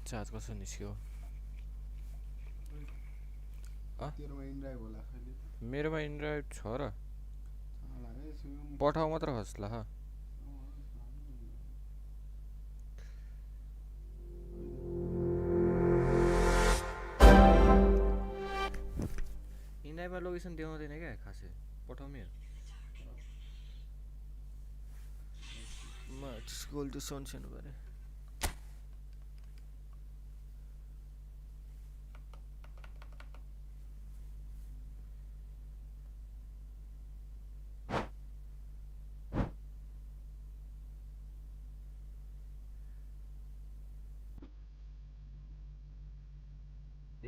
Charge कसो निस्क्यो तेरोमा इनड्राइभ होला खैले मेरोमा इनड्राइभ छ र होला है सुयम पठाउ मात्र होस् ल इनड्राइभमा लोकेसन देखाउँदैन क्या खासै पठाउमै हो म स्कुल त्यो सन्सेनु पऱ्यो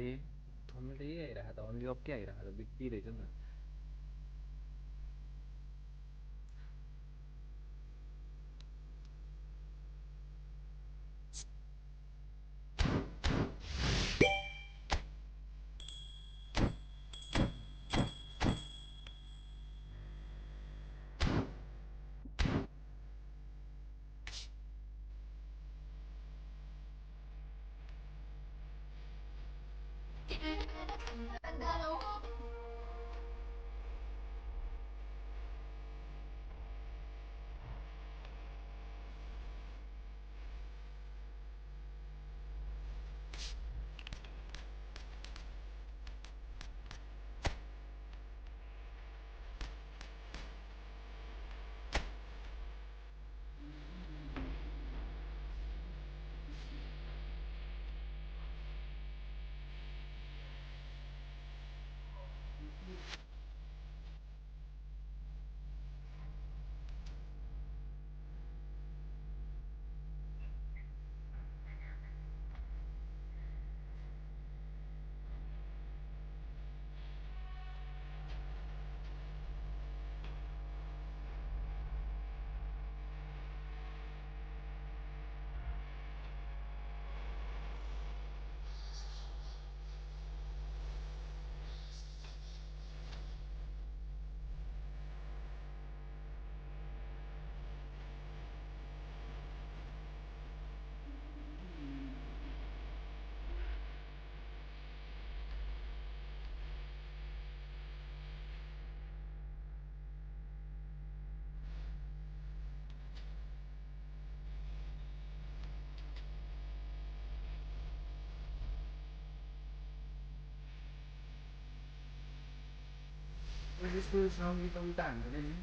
ए थम्बनेल त यही आइरहेको त अन्ली अफ के आइरहेको त बित्ती रहेछ नि त यसको सङ्गीत उल्टा हान्दैन नि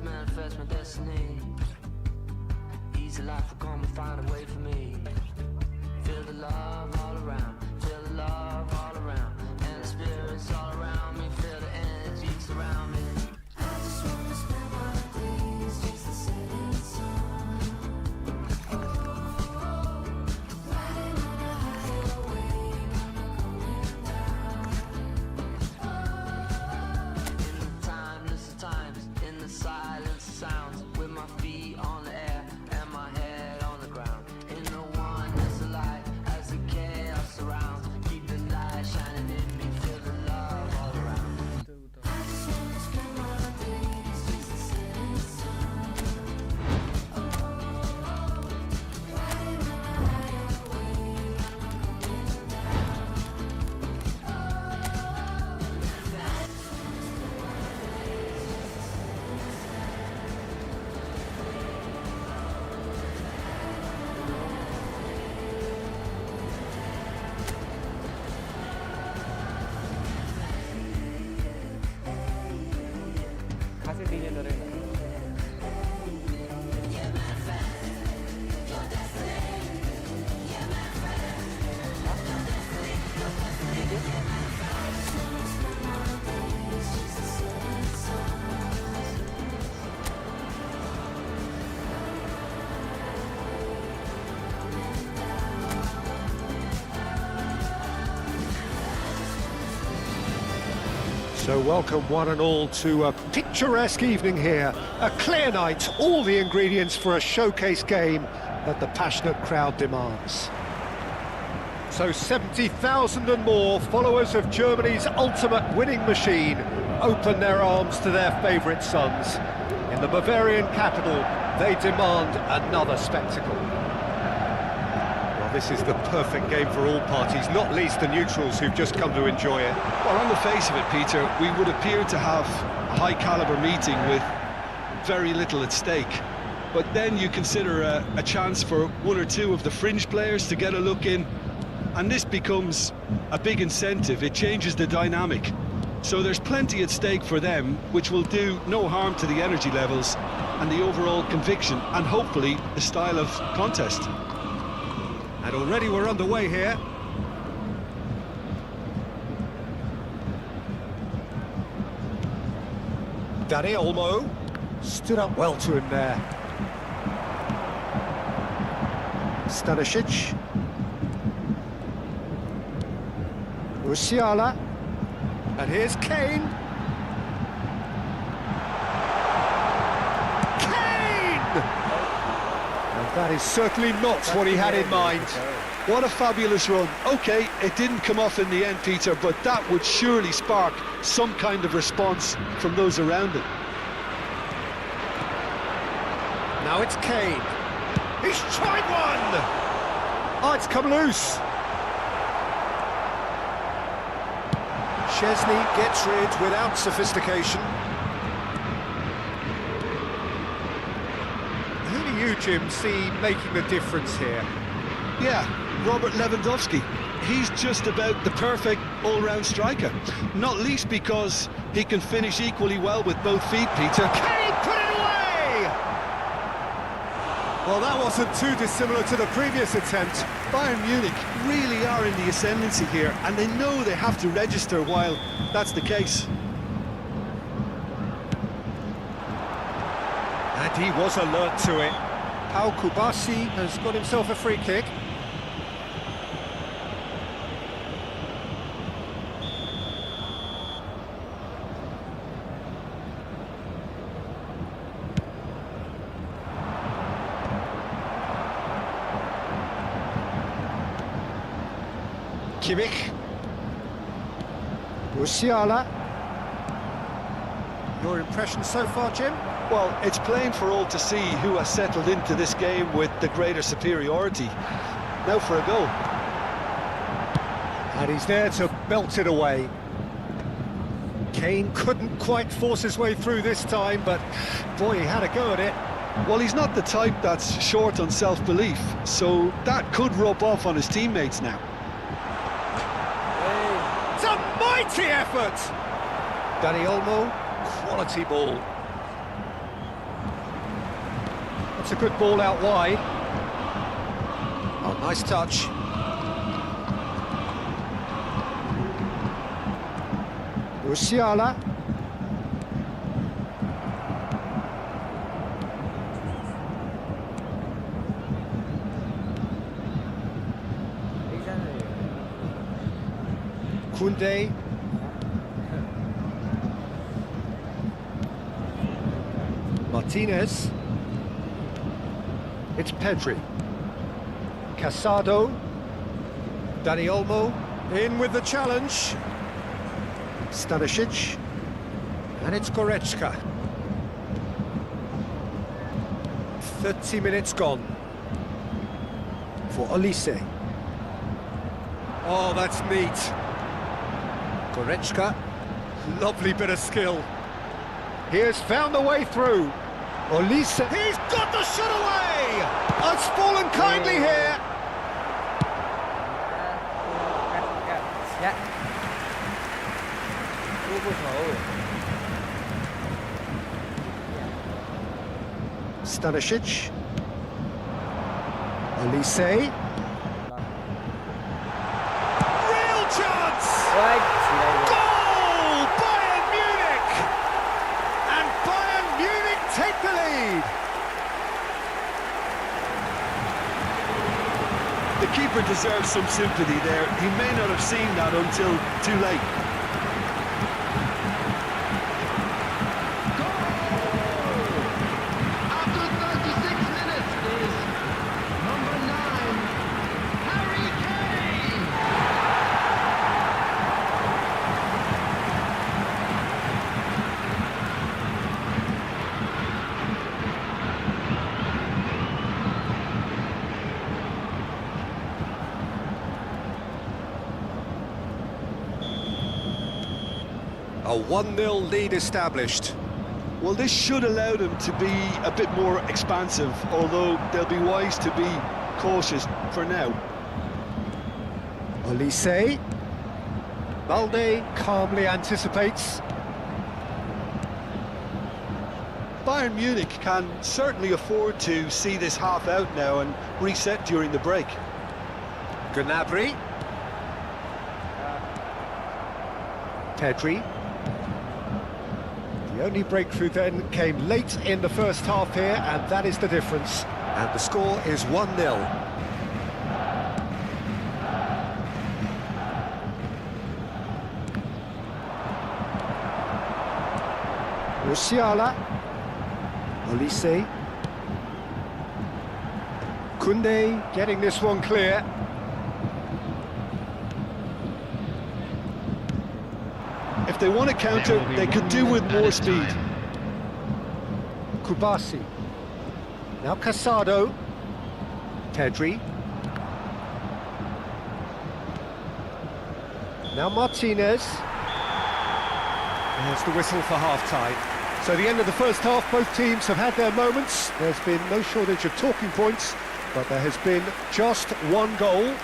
Manifest my destiny. Easy life will come and find a way for me. Feel the love all around, feel the love all around, and the spirits all around me. Feel the energy surround me. I just wanna spend my days just the setting sun. Oh, riding on a higher wave, I'm not coming down. Oh, in the timeless times, in the silence sounds, with my feet on the air and my head on the ground. In the oneness of light, as the chaos surrounds, keep the light shining in me, feel the love all around. I just wanna spend my days just the setting sun. Oh, riding on a higher wave, I'm not coming down. खासै delay गरेन So welcome one and all to a picturesque evening here. A clear night, all the ingredients for a showcase game that the passionate crowd demands. So 70,000 and more followers of Germany's ultimate winning machine open their arms to their favourite sons. In the Bavarian capital, they demand another spectacle. Well, this is the perfect game for all parties, not least the neutrals who've just come to enjoy it. Well, on the face of it, Peter, we would appear to have a high-caliber meeting with very little at stake. But then you consider a chance for one or two of the fringe players to get a look in, and this becomes a big incentive. It changes the dynamic. So there's plenty at stake for them, which will do no harm to the energy levels and the overall conviction, and hopefully the style of contest. And already we're underway here. Dani Olmo stood up well to him there. Stanisic. Musiala. And here's Kane. Kane! And that is certainly not what he had in mind. What a fabulous run. OK, it didn't come off in the end, Peter, but that would surely spark some kind of response from those around it. Now it's Kane. He's tried one! Oh, it's come loose. Chesney gets rid without sophistication. Who do you, Jim, see making the difference here? Yeah, Robert Lewandowski. He's just about the perfect all-round striker. Not least because he can finish equally well with both feet, Peter. Kane put it away! Well, that wasn't too dissimilar to the previous attempt. Bayern Munich really are in the ascendancy here, and they know they have to register while that's the case. And he was alert to it. Pau Kubasi has got himself a free kick. Kimmich. Musiala. Your impression so far, Jim? Well, it's plain for all to see who has settled into this game with the greater superiority. Now for a goal. And he's there to belt it away. Kane couldn't quite force his way through this time, but boy, he had a go at it. Well, he's not the type that's short on self-belief, so that could rub off on his teammates now. It's a mighty effort! Dani Olmo, quality ball. That's a good ball out wide. Oh, nice touch. Musiala. Koundé. Martinez. It's Pedri. Casado. Dani Olmo in with the challenge. Stanisic. And it's Goretzka. 30 minutes gone. For Olise. Oh, that's neat. Goretzka. Lovely bit of skill. He has found the way through. Olise. He's got the shot away! It's fallen kindly here. Stanisic. Olise. Real chance! Goal! Bayern Munich! And Bayern Munich take the lead. The keeper deserves some sympathy there. He may not have seen that until too late. A 1-0 lead established. Well, this should allow them to be a bit more expansive, although they'll be wise to be cautious for now. Olise. Balde calmly anticipates. Bayern Munich can certainly afford to see this half out now and reset during the break. Gnabry. Pedri. The only breakthrough then came late in the first half here, and that is the difference. And the score is 1-0. Musiala. Olise. Koundé getting this one clear. If they want to counter, they could do with more speed. Kubasi. Now Casado. Pedri. Now Martinez. There's the whistle for half-time. So the end of the first half, both teams have had their moments. There's been no shortage of talking points, but there has been just one goal,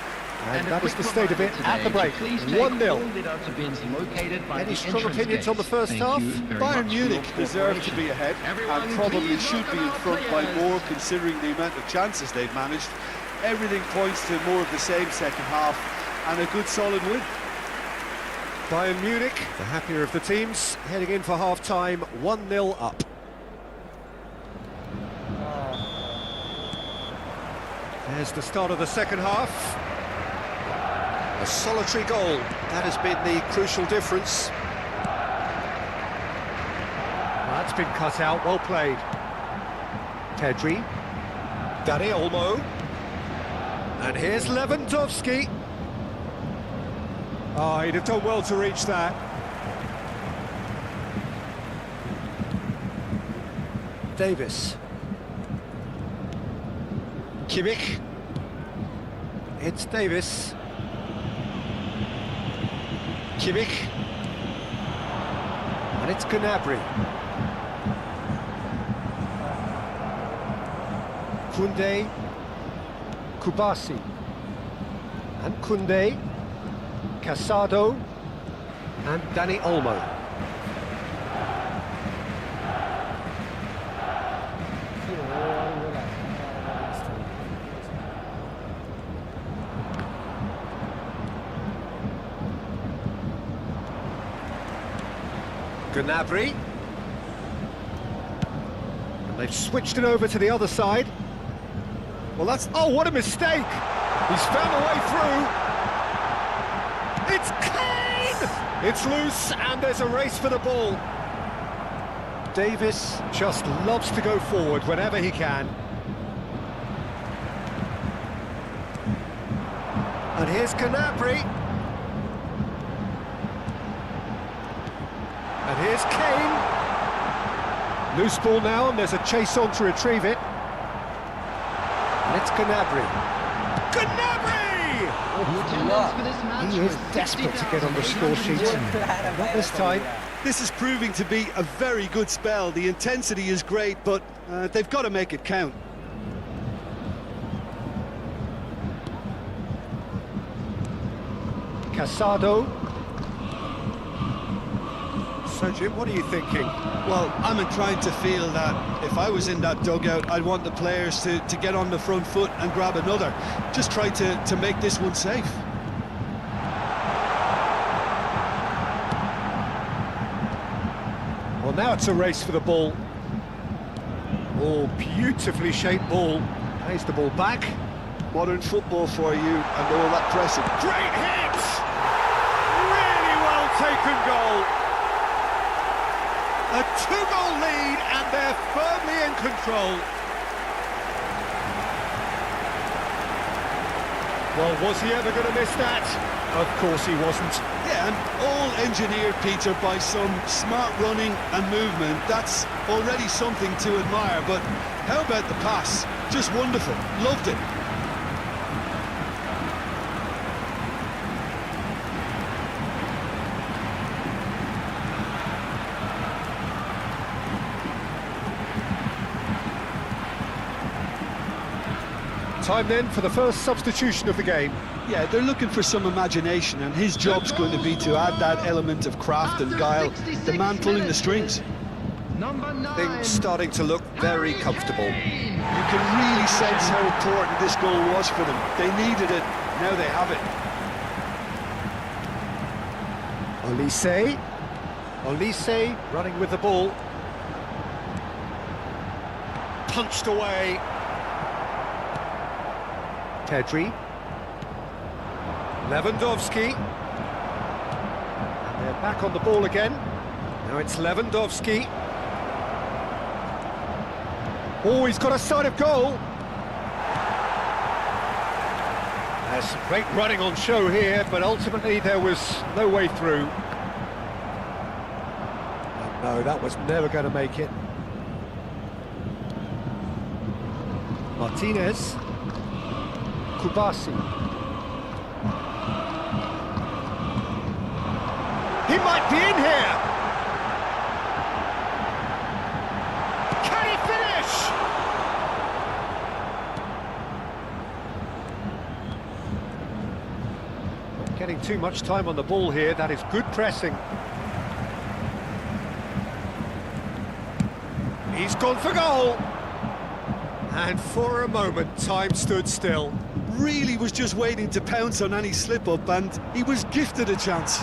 and that is the state of it at the break. 1-0. Any strong opinions on the first half? Bayern Munich deserve to be ahead and probably should be in front by more considering the amount of chances they've managed. Everything points to more of the same second half and a good solid win. Bayern Munich, the happier of the teams, heading in for half-time, 1-0 up. There's the start of the second half. A solitary goal, that has been the crucial difference. That's been cut out, well played. Pedri. Dani Olmo. And here's Lewandowski. Oh, he'd have done well to reach that. Davis. Kimmich. It's Davis. Kimmich. And it's Gnabry. Koundé. Kubasi. And Koundé. Casado and Dani Olmo. Gnabry. And they've switched it over to the other side. Well, that's... Oh, what a mistake! He's found a way through. It's Kane! It's loose, and there's a race for the ball. Davis just loves to go forward whenever he can. And here's Gnabry. And here's Kane. Loose ball now, and there's a chase on to retrieve it. And it's Gnabry. Gnabry! He is desperate to get on the score sheet. Not this time. This is proving to be a very good spell. The intensity is great, but they've got to make it count. Casado. So, Jim, what are you thinking? Well, I'm inclined to feel that if I was in that dugout, I'd want the players to get on the front foot and grab another. Just try to make this one safe. Well, now it's a race for the ball. Oh, beautifully shaped ball. Plays the ball back. Modern football for you and all that pressing. Great hit! Really well taken goal. A 2-goal lead, and they're firmly in control. Well, was he ever going to miss that? Of course he wasn't. Yeah, and all engineered, Peter, by some smart running and movement. That's already something to admire, but how about the pass? Just wonderful. Loved it. Time then for the first substitution of the game. Yeah, they're looking for some imagination, and his job's going to be to add that element of craft and guile, the man pulling the strings. Things starting to look very comfortable. You can really sense how important this goal was for them. They needed it, now they have it. Olise running with the ball. Punched away. Pedri. Lewandowski. And they're back on the ball again. Now it's Lewandowski. Oh, he's got a sight of goal. There's some great running on show here, but ultimately there was no way through. And no, that was never going to make it. Martinez. Kubasi. He might be in here! Can he finish? Not getting too much time on the ball here, that is good pressing. He's gone for goal! And for a moment, time stood still. Really was just waiting to pounce on any slip-up, and he was gifted a chance.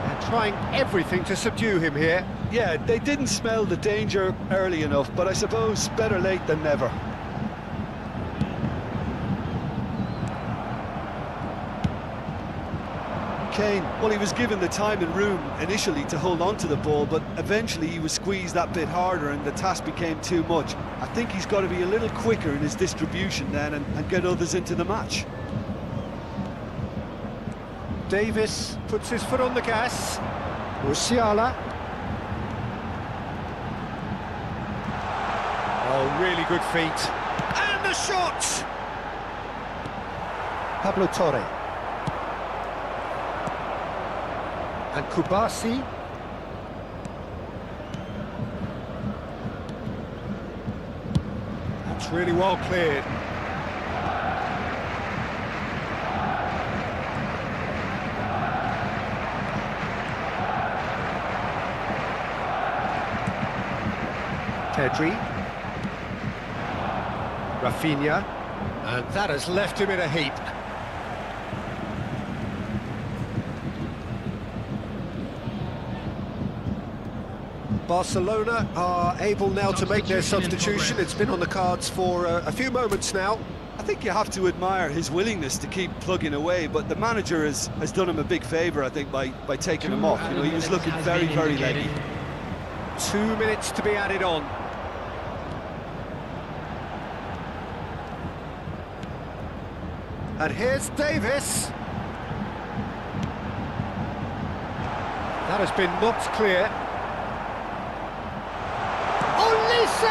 And trying everything to subdue him here. Yeah, they didn't smell the danger early enough, but I suppose better late than never. Kane, well, he was given the time and room initially to hold on to the ball, but eventually he was squeezed that bit harder and the task became too much. I think he's got to be a little quicker in his distribution then and get others into the match. Davis puts his foot on the gas. Musiala. Oh, really good feet. And the shot! Pablo Torre. And Kubasi. That's really well cleared. Pedri. Rafinha. And that has left him in a heap. Barcelona are able now to make their substitution. It's been on the cards for a few moments now. I think you have to admire his willingness to keep plugging away, but the manager has done him a big favour, I think, by taking him off. You know, he was looking very, very leggy. 2 minutes to be added on. And here's Davis. That has been knocked clear. Olise!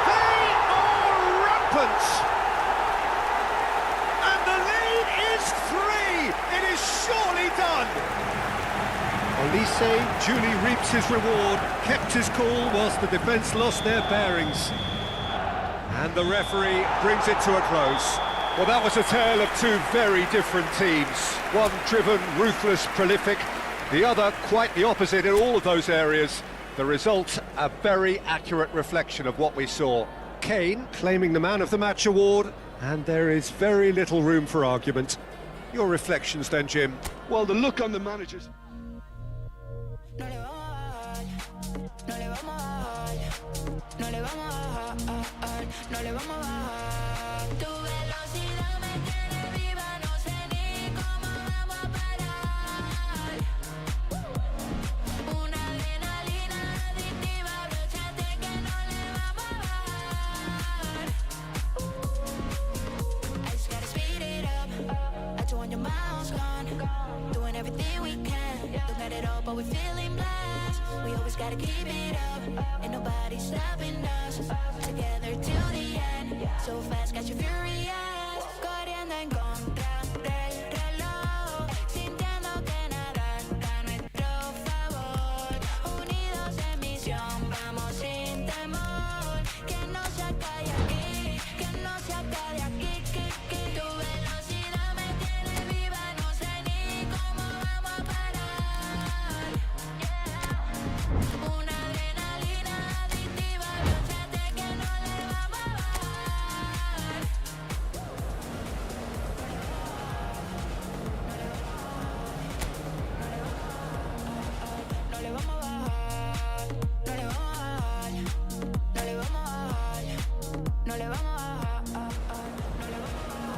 They are rampant! And the lead is 3! It is surely done! Olise duly reaps his reward, kept his cool whilst the defence lost their bearings. And the referee brings it to a close. Well, that was a tale of two very different teams. One driven, ruthless, prolific. The other quite the opposite in all of those areas. The result, a very accurate reflection of what we saw. Kane claiming the Man of the Match award, and there is very little room for argument. Your reflections then, Jim? Well, the look on the manager's... But we're feeling blessed. We always gotta keep it up. Ain't nobody stopping us. Together till the end. So fast, got you furious. Corriendo en contra del reloj. Sintiendo que nada está a nuestro favor. Unidos en misión, vamos sin temor. Que no se acabe aquí. no le vamos a bajar, no le vamos a bajar.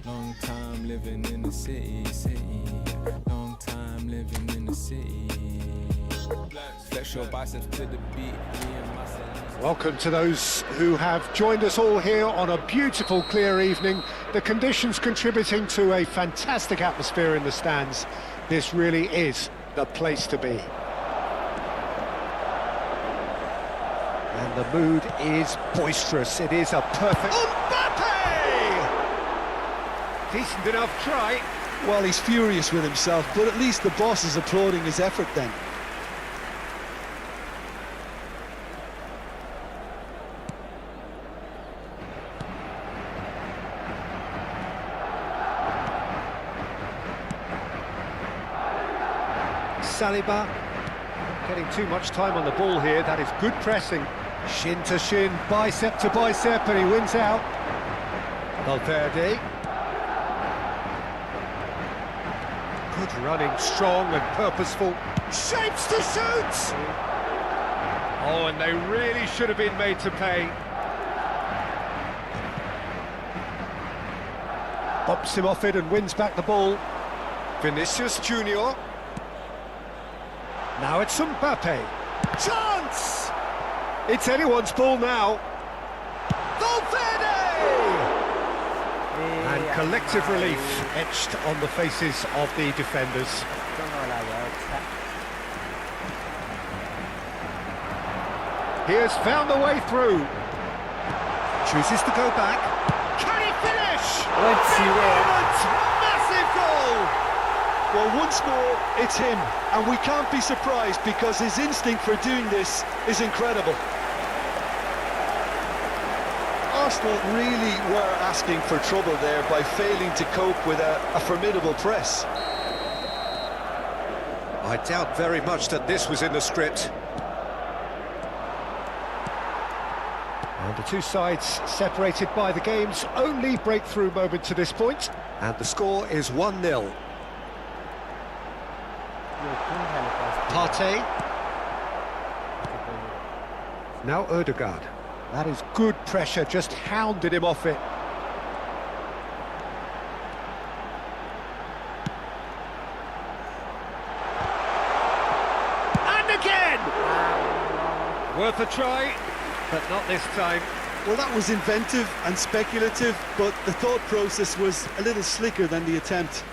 Long time living in the city. Long time living in the city. Flex your biceps to the beat. Me and myself. Welcome to those who have joined us all here on a beautiful, clear evening. The conditions contributing to a fantastic atmosphere in the stands. This really is the place to be. And the mood is boisterous. It is a perfect... Mbappe! Decent enough try. Well, he's furious with himself, but at least the boss is applauding his effort then. Saliba getting too much time on the ball here. That is good pressing. Shin to shin, bicep to bicep, and he wins out. Valverde. Good running, strong and purposeful. Shapes to shoot! Oh, and they really should have been made to pay. Bops him off it and wins back the ball. Vinicius Junior. Now it's Mbappe. Chance! It's anyone's ball now. Valverde! And collective relief etched on the faces of the defenders. He has found the way through. Chooses to go back. Can he finish? Moment! Massive goal! Well, once more, it's him, and we can't be surprised because his instinct for doing this is incredible. Arsenal really were asking for trouble there by failing to cope with a formidable press. I doubt very much that this was in the script. And the two sides separated by the game's only breakthrough moment to this point. And the score is 1-0. Partey. Now Ødegaard. That is good pressure, just hounded him off it. And again! Worth a try, but not this time. Well, that was inventive and speculative, but the thought process was a little slicker than the attempt.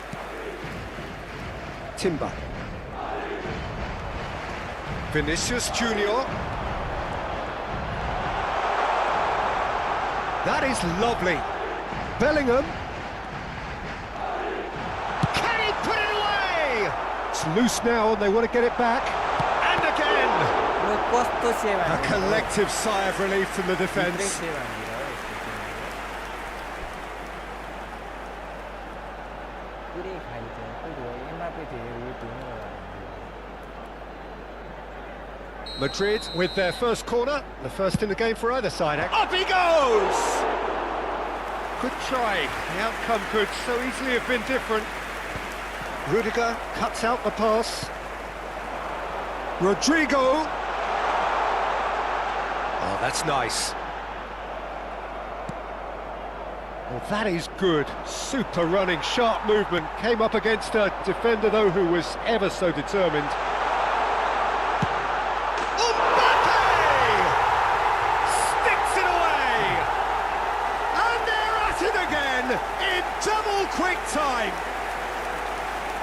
Timber. Vinicius Junior. That is lovely. Bellingham. Can he put it away? It's loose now and they want to get it back. And again! A collective sigh of relief from the defence. Madrid with their first corner, the first in the game for either side. Up he goes! Good try, the outcome could so easily have been different. Rudiger cuts out the pass. Rodrigo. Oh, that's nice. Well, that is good. Super running, sharp movement. Came up against a defender, though, who was ever so determined. Mbappe! Sticks it away! And they're at it again in double quick time.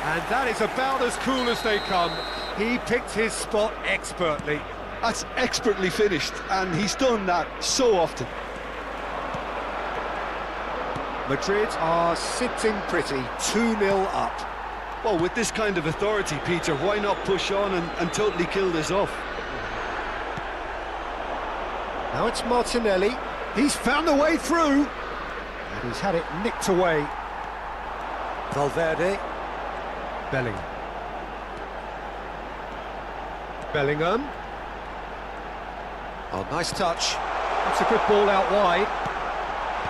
And that is about as cool as they come. He picked his spot expertly. That's expertly finished, and he's done that so often. Madrid are sitting pretty, 2-0 up. Well, with this kind of authority, Peter, why not push on and totally kill this off? Now it's Martinelli. He's found a way through. And he's had it nicked away. Valverde. Bellingham. Bellingham. Oh, nice touch. That's a good ball out wide.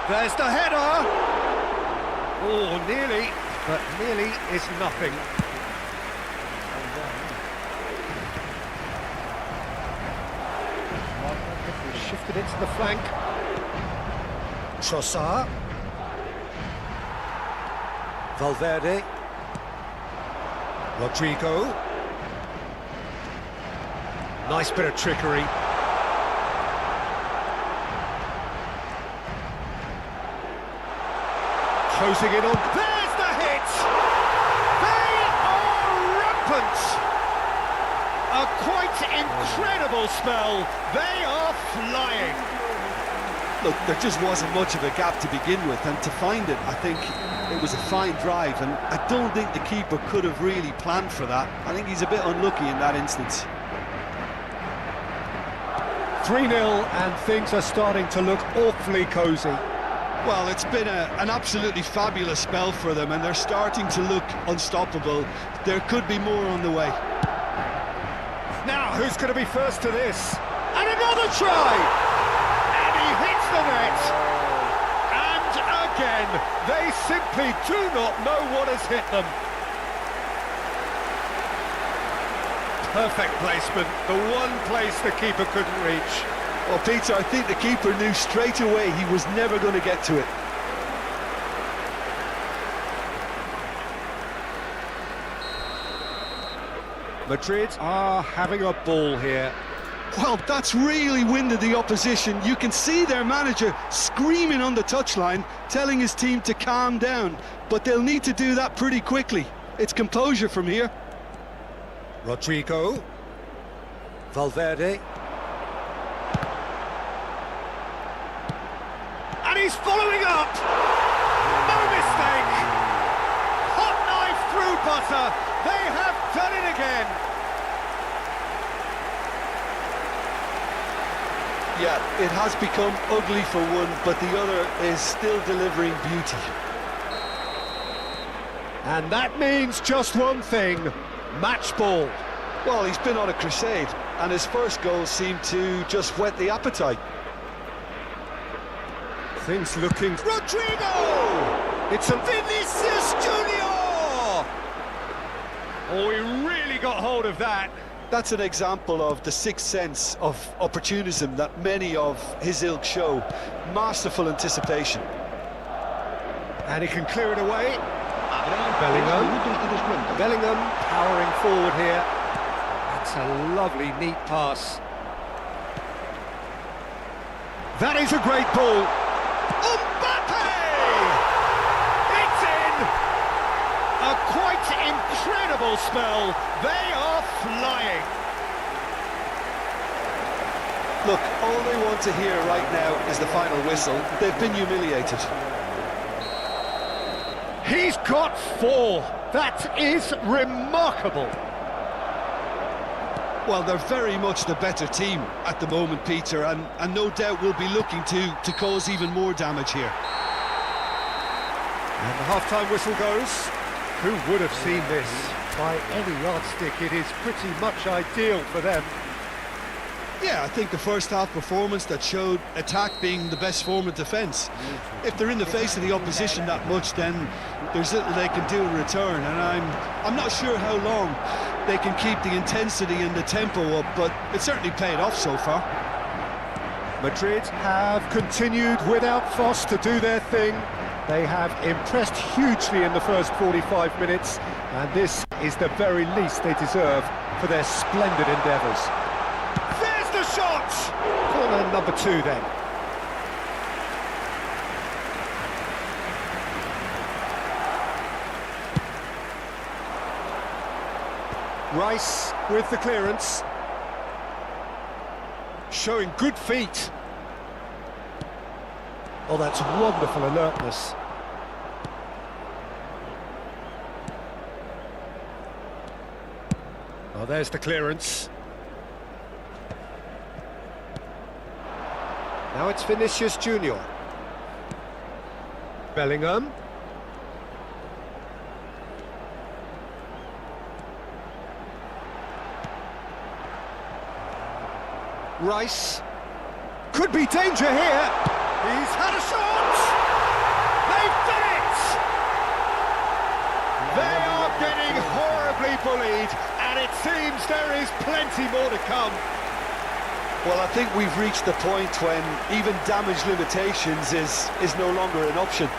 There's the header. Oh, nearly, but nearly is nothing. Shifted it to the flank. Trossard. Valverde. Rodrigo. Nice bit of trickery. Closing in on... There's the hit! They are rampant! A quite incredible spell. They are flying. Look, there just wasn't much of a gap to begin with, and to find it, I think it was a fine drive, and I don't think the keeper could have really planned for that. I think he's a bit unlucky in that instance. 3-0, and things are starting to look awfully cosy. Well, it's been an absolutely fabulous spell for them, and they're starting to look unstoppable. There could be more on the way. Now, who's going to be first to this? And another try! And he hits the net! And again, they simply do not know what has hit them. Perfect placement, the one place the keeper couldn't reach. Well, Peter, I think the keeper knew straight away he was never going to get to it. Madrid are having a ball here. Well, that's really winded the opposition. You can see their manager screaming on the touchline, telling his team to calm down. But they'll need to do that pretty quickly. It's composure from here. Rodrigo. Valverde. And he's following up! No mistake! Hot knife through butter! They have done it again! Yeah, it has become ugly for one, but the other is still delivering beauty. And that means just one thing, match ball. Well, he's been on a crusade, and his first goal seemed to just whet the appetite. Things looking... Rodrigo! It's a Vinicius Junior! Oh, he really got hold of that. That's an example of the sixth sense of opportunism that many of his ilk show. Masterful anticipation. And he can clear it away. Bellingham powering forward here. That's a lovely, neat pass. That is a great ball. Mbappe! It's in! A quite incredible spell. They are flying. Look, all they want to hear right now is the final whistle. They've been humiliated. He's got 4. That is remarkable. Well, they're very much the better team at the moment, Peter, and no doubt will be looking to cause even more damage here. And the half-time whistle goes. Who would have seen this? By any yardstick, it is pretty much ideal for them. Yeah, I think the first half performance that showed attack being the best form of defence. If they're in the face of the opposition that much, then there's little they can do in return, and I'm not sure how long they can keep the intensity and the tempo up, but it certainly paid off so far. Madrid have continued without fuss to do their thing. They have impressed hugely in the first 45 minutes, and this is the very least they deserve for their splendid endeavours. There's the shot! Corner number 2 then. Rice with the clearance. Showing good feet. Oh, that's wonderful alertness. Oh, there's the clearance. Now it's Vinicius Junior. Bellingham. Rice. Could be danger here. He's had a shot! They've done it! They are getting horribly bullied, and it seems there is plenty more to come. Well, I think we've reached the point when even damage limitations is no longer an option.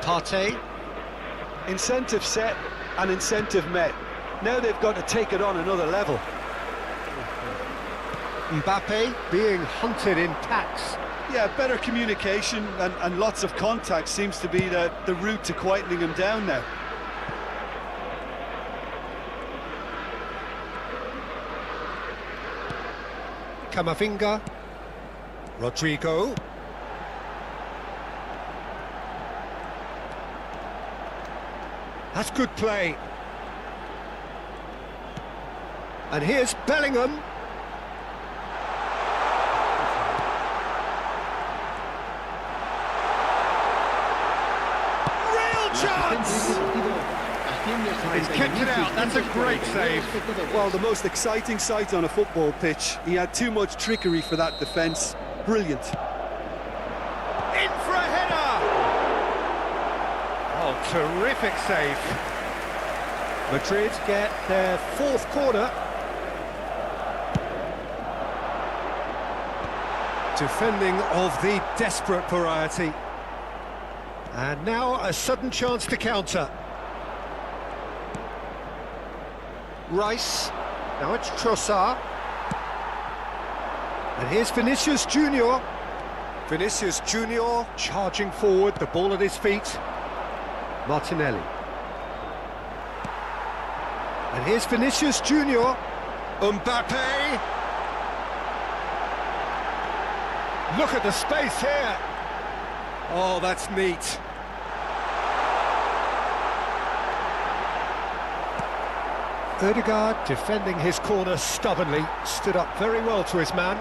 Partey. Incentive set and incentive met. Now they've got to take it on another level. Mbappe being hunted in packs. Yeah, better communication and lots of contact seems to be the route to quietening him down now. Camavinga. Rodrigo. That's good play. And here's Bellingham. Real chance! He's kicked it out. That's a great save. Well, the most exciting sight on a football pitch. He had too much trickery for that defence. Brilliant. In for a header! Oh, terrific save. Madrid get their 4th corner. Defending of the desperate variety. And now a sudden chance to counter. Rice. Now it's Trossard. And here's Vinicius Junior. Vinicius Junior charging forward, the ball at his feet. Martinelli. And here's Vinicius Junior. Mbappe. Look at the space here. Oh, that's neat. Ødegaard defending his corner stubbornly, stood up very well to his man.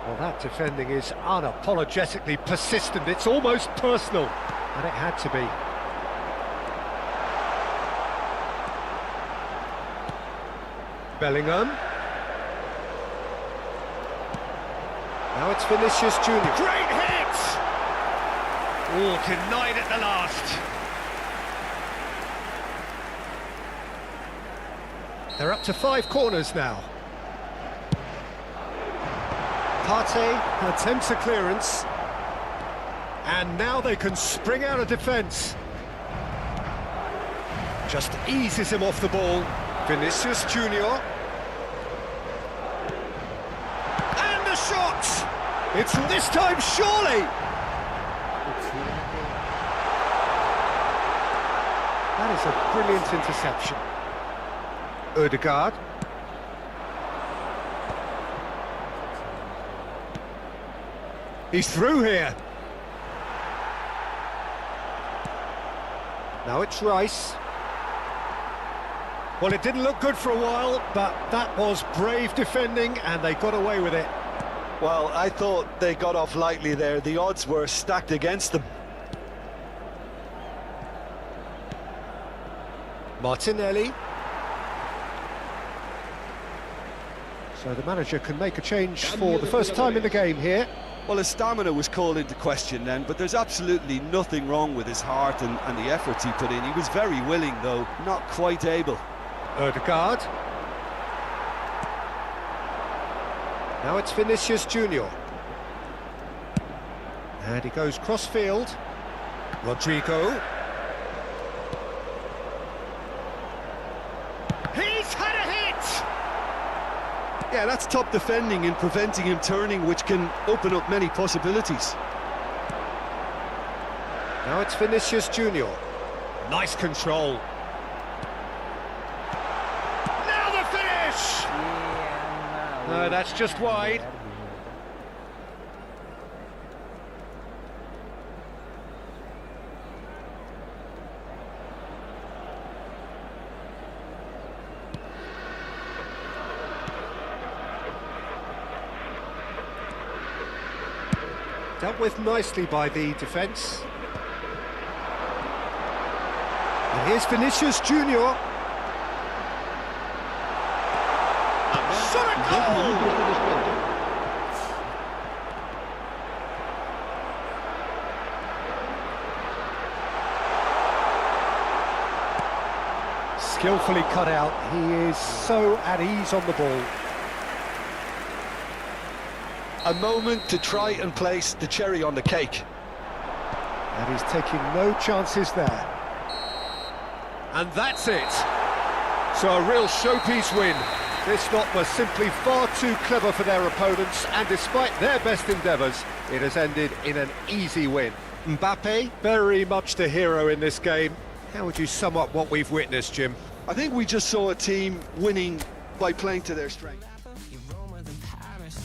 Well, that defending is unapologetically persistent. It's almost personal, and it had to be. Bellingham. Now it's Vinicius Junior. Great hit! Oh, denied at the last. They're up to 5 corners now. Partey attempts a clearance. And now they can spring out of defence. Just eases him off the ball. Vinicius Junior. And the shot! It's this time, surely! That is a brilliant interception. Ødegaard. He's through here. Now it's Rice. Well, it didn't look good for a while, but that was brave defending and they got away with it. Well, I thought they got off lightly there. The odds were stacked against them. Martinelli. So the manager can make a change for the first time in the game here. Well, his stamina was called into question then, but there's absolutely nothing wrong with his heart and the efforts he put in. He was very willing, though, not quite able. Ødegaard. Now it's Vinicius Junior. And he goes cross-field. Rodrigo. He's had a hit! Yeah, that's top defending and preventing him turning, which can open up many possibilities. Now it's Vinicius Junior. Nice control. Now the finish! No, that's just wide. Dealt with nicely by the defence. And here's Vinicius Junior. Shot a goal! Skillfully cut out. He is so at ease on the ball. A moment to try and place the cherry on the cake. And he's taking no chances there. And that's it. So a real showpiece win. This lot was simply far too clever for their opponents, and despite their best endeavours, it has ended in an easy win. Mbappe, very much the hero in this game. How would you sum up what we've witnessed, Jim? I think we just saw a team winning by playing to their strength.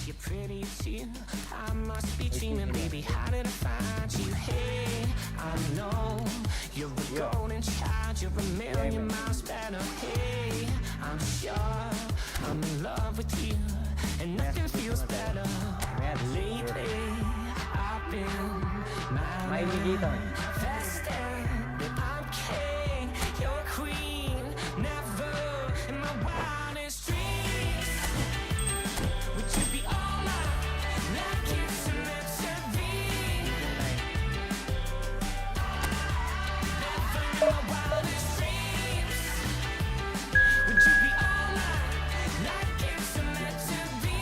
You're pretty too. I must be dreaming, baby. How did I find you? Hey, I know you're a golden child. You're a million miles better. Hey, I'm sure I'm in love with you, and nothing feels better. Lately, I've been my vested. I'm king, you're queen. Never in my wildest dreams would you be all mine, like it's meant to be. Never in my wildest dreams would you be all mine, like it's meant to be.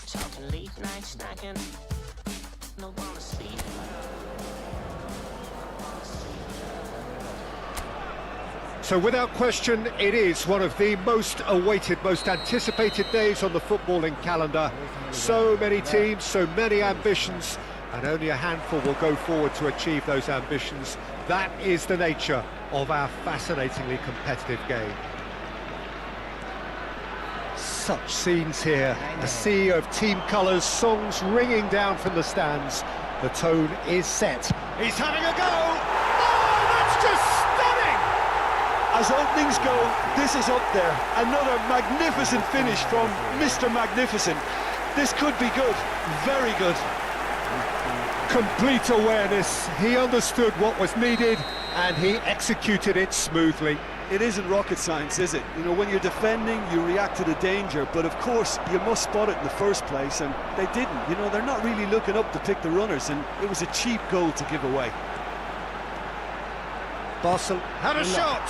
Talking late night snacking, no one to sleep. So without question, it is one of the most awaited, most anticipated days on the footballing calendar. So many teams, so many ambitions, and only a handful will go forward to achieve those ambitions. That is the nature of our fascinatingly competitive game. Such scenes here, a sea of team colours, songs ringing down from the stands. The tone is set. He's having a go! Oh, that's just stunning! As openings go, this is up there. Another magnificent finish from Mr. Magnificent. This could be good, very good. Complete awareness. He understood what was needed and he executed it smoothly. It isn't rocket science, is it? You know, when you're defending, you react to the danger, but of course, you must spot it in the first place, and they didn't. You know, they're not really looking up to pick the runners, and it was a cheap goal to give away. Barcelona had a shot!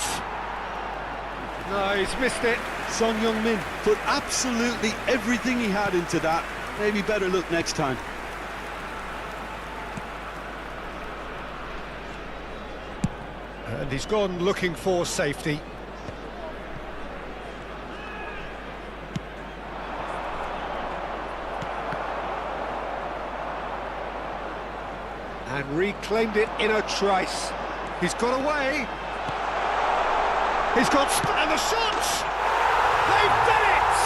No, he's missed it. Son Heung-min put absolutely everything he had into that. Maybe better look next time. And he's gone looking for safety. And reclaimed it in a trice. He's got away. He's got... and the shot! They've done it!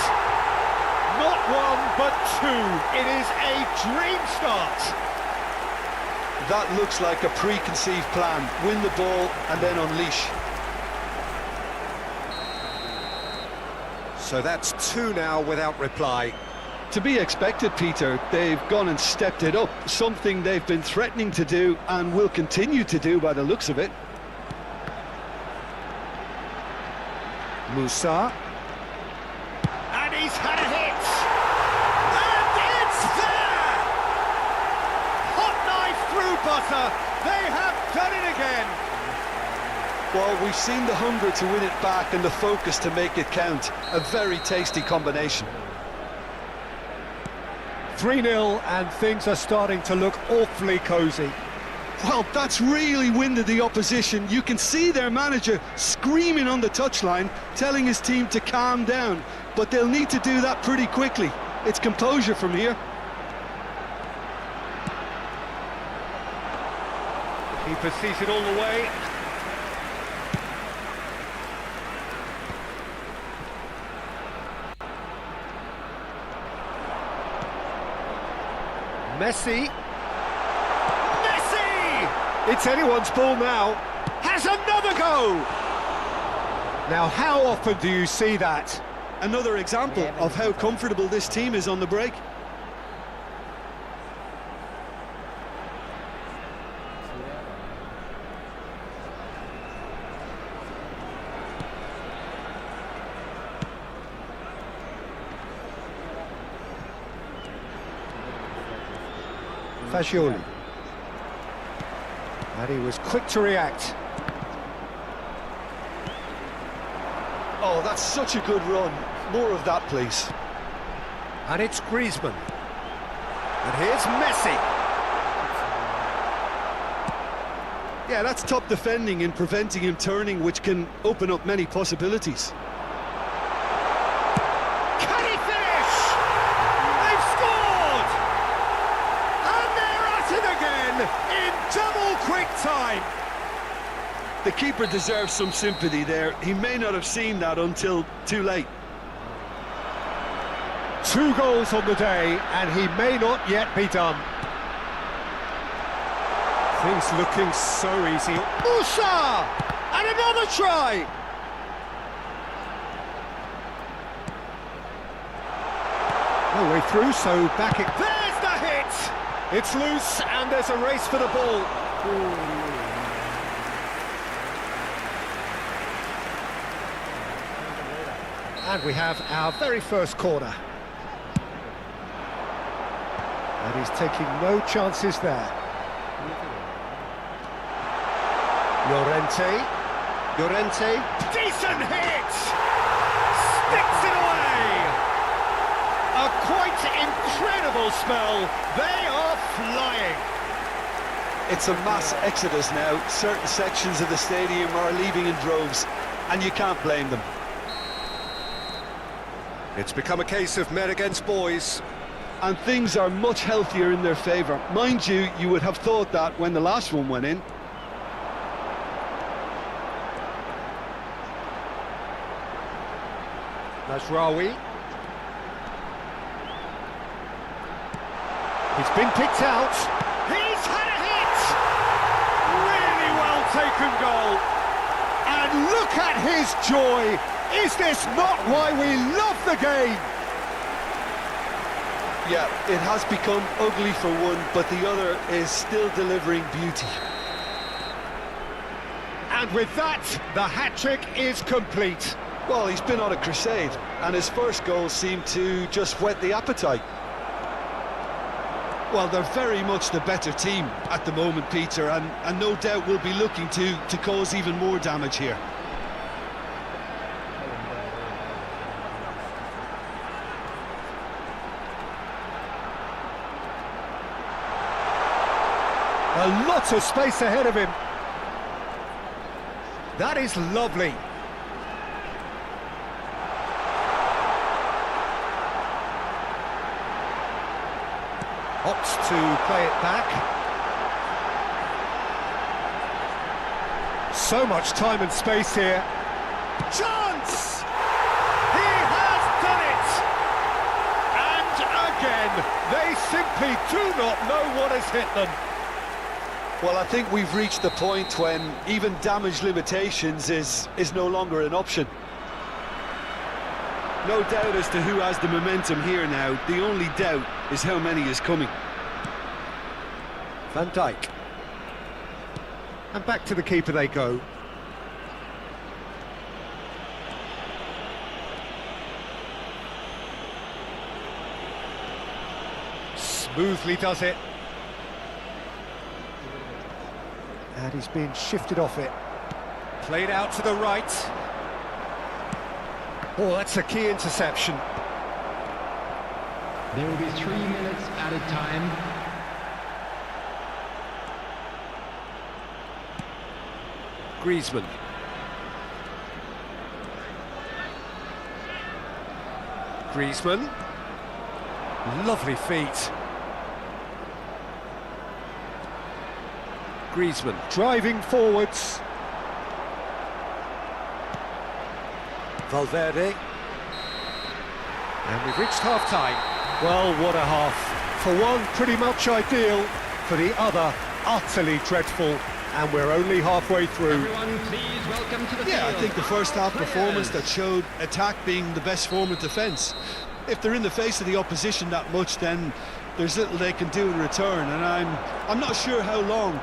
not one, but two. It is a dream start. That looks like a preconceived plan. Win the ball and then unleash. So that's two now without reply. To be expected, Peter. They've gone and stepped it up, something they've been threatening to do and will continue to do by the looks of it. Musa. And he's had a hit! And it's there! Hot knife through butter. They have done it again. Well, we've seen the hunger to win it back and the focus to make it count. A very tasty combination. 3-0 and things are starting to look awfully cosy. Well, that's really winded the opposition. You can see their manager screaming on the touchline, telling his team to calm down. But they'll need to do that pretty quickly. It's composure from here. Keeper sees it all the way. Messi. It's anyone's ball now. Has another go! Now, how often do you see that? Another example of how comfortable this team is on the break. Fagioli. And he was quick to react. Oh, that's such a good run. More of that, please. And it's Griezmann. And here's Messi. Yeah, that's top defending and preventing him turning, which can open up many possibilities. Can he finish? They've scored! And they're at it again in double quick time. The keeper deserves some sympathy there. He may not have seen that until too late. 2 goals on the day, and he may not yet be done. Things looking so easy. Musa! And another try! No way through, so back it... There's the hit! It's loose, and there's a race for the ball. And we have our very first corner. And he's taking no chances there. Llorente. Decent hit! Sticks it away! A quite incredible spell. They are flying. It's a mass exodus now. Certain sections of the stadium are leaving in droves, and you can't blame them. It's become a case of men against boys. And things are much healthier in their favour. Mind you, you would have thought that when the last one went in. Mazraoui. He's been picked out. He's had a hit! Really well taken goal. And look at his joy. Is this not why we love the game? Yeah, it has become ugly for one, but the other is still delivering beauty. And with that, the hat-trick is complete. Well, he's been on a crusade, and his first goal seemed to just whet the appetite. Well, they're very much the better team at the moment, Peter, and no doubt will be looking to cause even more damage here. A lot of space ahead of him. That is lovely. Opts to play it back. So much time and space here. Chance! He has done it! They simply do not know what has hit them. Well, I think we've reached the point when even damage limitations is no longer an option. No doubt as to who has the momentum here now. The only doubt is how many is coming. Van Dijk. And back to the keeper they go. Smoothly does it. And he's being shifted off it. Played out to the right. Oh, that's a key interception. There will be 3 minutes added time. Griezmann. Griezmann. Lovely feet. Griezmann driving forwards. Valverde. And we've reached half-time. Well, what a half. For one, pretty much ideal. For the other, utterly dreadful. And we're only halfway through. Everyone, please welcome to the Yeah, I field. think the first half Players. performance that showed attack being the best form of defence. If they're in the face of the opposition that much, then there's little they can do in return, and I'm not sure how long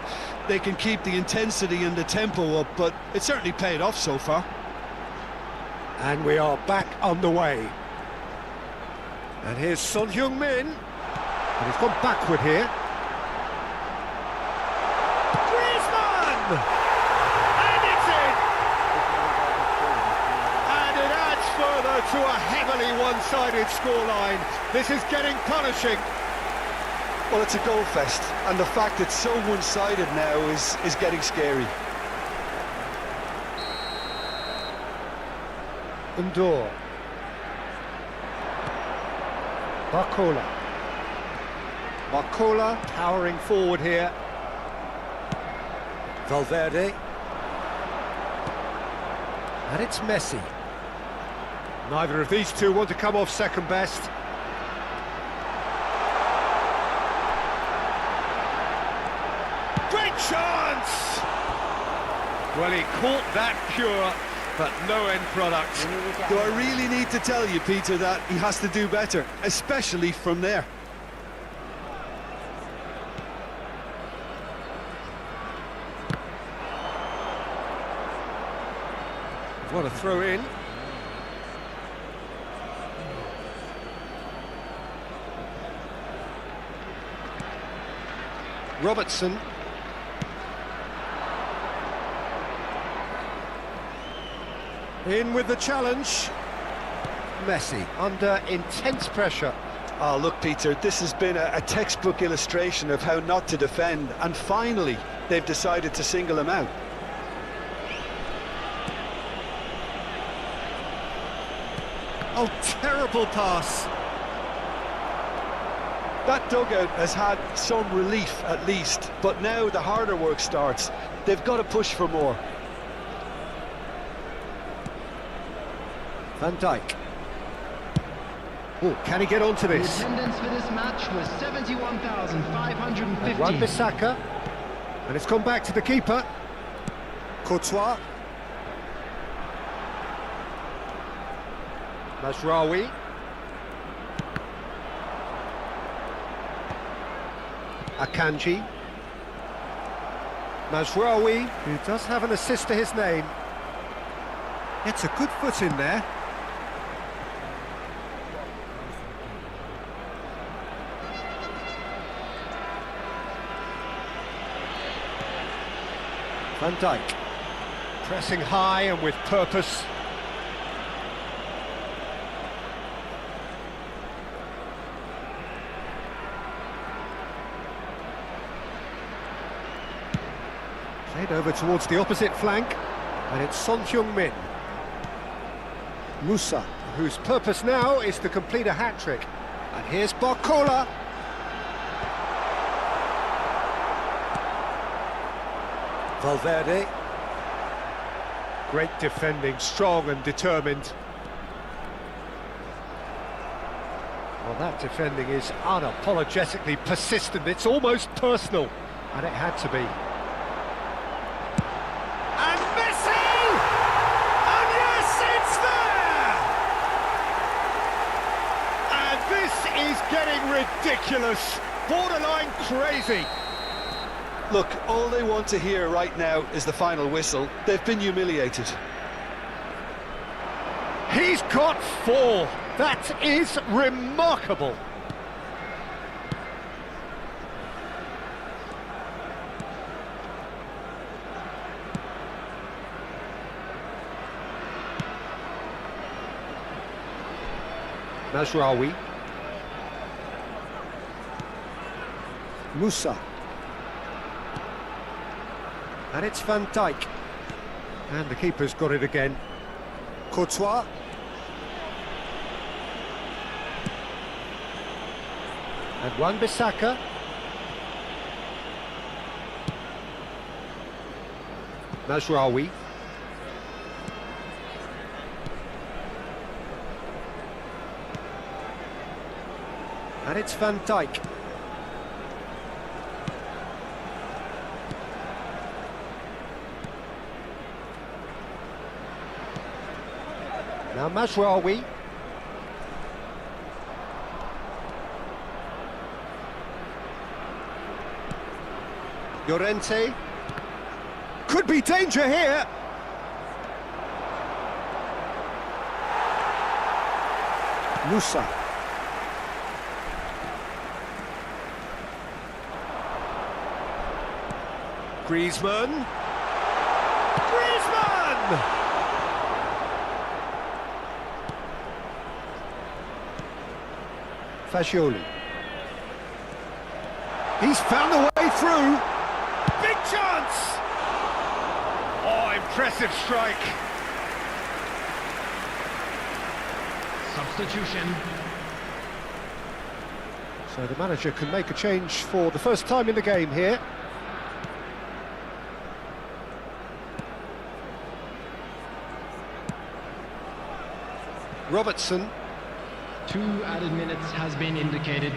they can keep the intensity and the tempo up, but it certainly paid off so far. And we are back underway. And here's Son Heung-min. And he's gone backward here. Griezmann! And it's in! And it adds further to a heavily one-sided scoreline. This is getting punishing. Well, it's a goal fest, and the fact it's so one-sided now is getting scary. Ndor. Barcola. Barcola powering forward here. Valverde. And it's Messi. Neither of these two want to come off second best. Great chance! Well, he caught that pure, but no end product. Do I really need to tell you, Peter, that he has to do better, especially from there? What a throw in. Robertson. In with the challenge. Messi under intense pressure. Oh, look, Peter, this has been a textbook illustration of how not to defend, and finally they've decided to single him out. Oh, terrible pass. That dugout has had some relief at least, but now the harder work starts. They've got to push for more. Van Dijk. Oh, can he get onto The this? attendance for this match was 71,550. Wan-Bissaka. And it's gone back to the keeper. Courtois. Mazraoui. Akanji. Mazraoui, who does have an assist to his name. It's a good foot in there. Van Dijk. Pressing high and with purpose. Played over towards the opposite flank, and it's Son Heung-min. Musa, whose purpose now is to complete a hat-trick. And here's Barcola. Valverde. Great defending, strong and determined. Well, That defending is unapologetically persistent. It's almost personal, and it had to be. And Messi! And yes, it's there! And this is getting ridiculous, borderline crazy. Look, all they want to hear right now is the final whistle. They've been humiliated. He's got 4. That is remarkable. Mazraoui. Musa. And it's Van Dijk. And the keeper's got it again. Courtois. And Wan-Bissaka. Mazraoui. And it's Van Dijk. Now Mazraoui. Llorente. Could be danger here. Musa. Griezmann. Griezmann! Fagioli. He's found a way through. Big chance! Oh, impressive strike. Substitution. So the manager can make a change for the first time in the game here. Robertson. 2 added minutes has been indicated.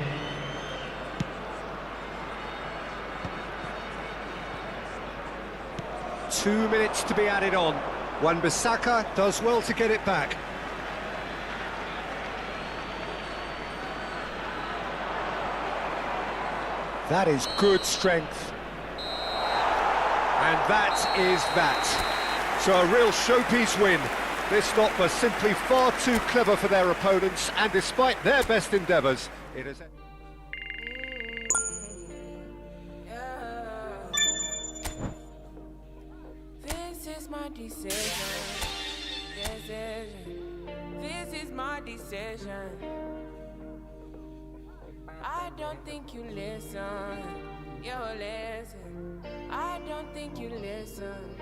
Two minutes to be added on. Wan-Bissaka does well to get it back. That is good strength. And that is that. So a real showpiece win. This lot was simply far too clever for their opponents, and despite their best endeavours, it is... This is my decision. This is my decision. I don't think you listen. You listen. I don't think you listen.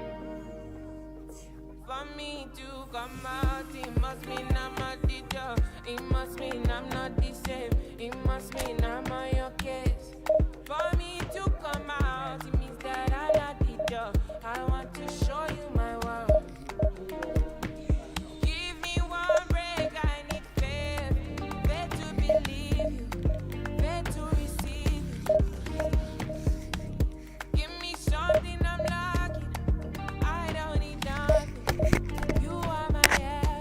For me to come out, it must mean I'm a teacher. It must mean I'm not the same. It must mean I'm on your case. For me to come out, it means that I'm not the teacher. I want to show you my world. Give me one break, I need faith. Faith to believe you, faith to receive you. Give me something I'm lacking. I don't need nothing. You are my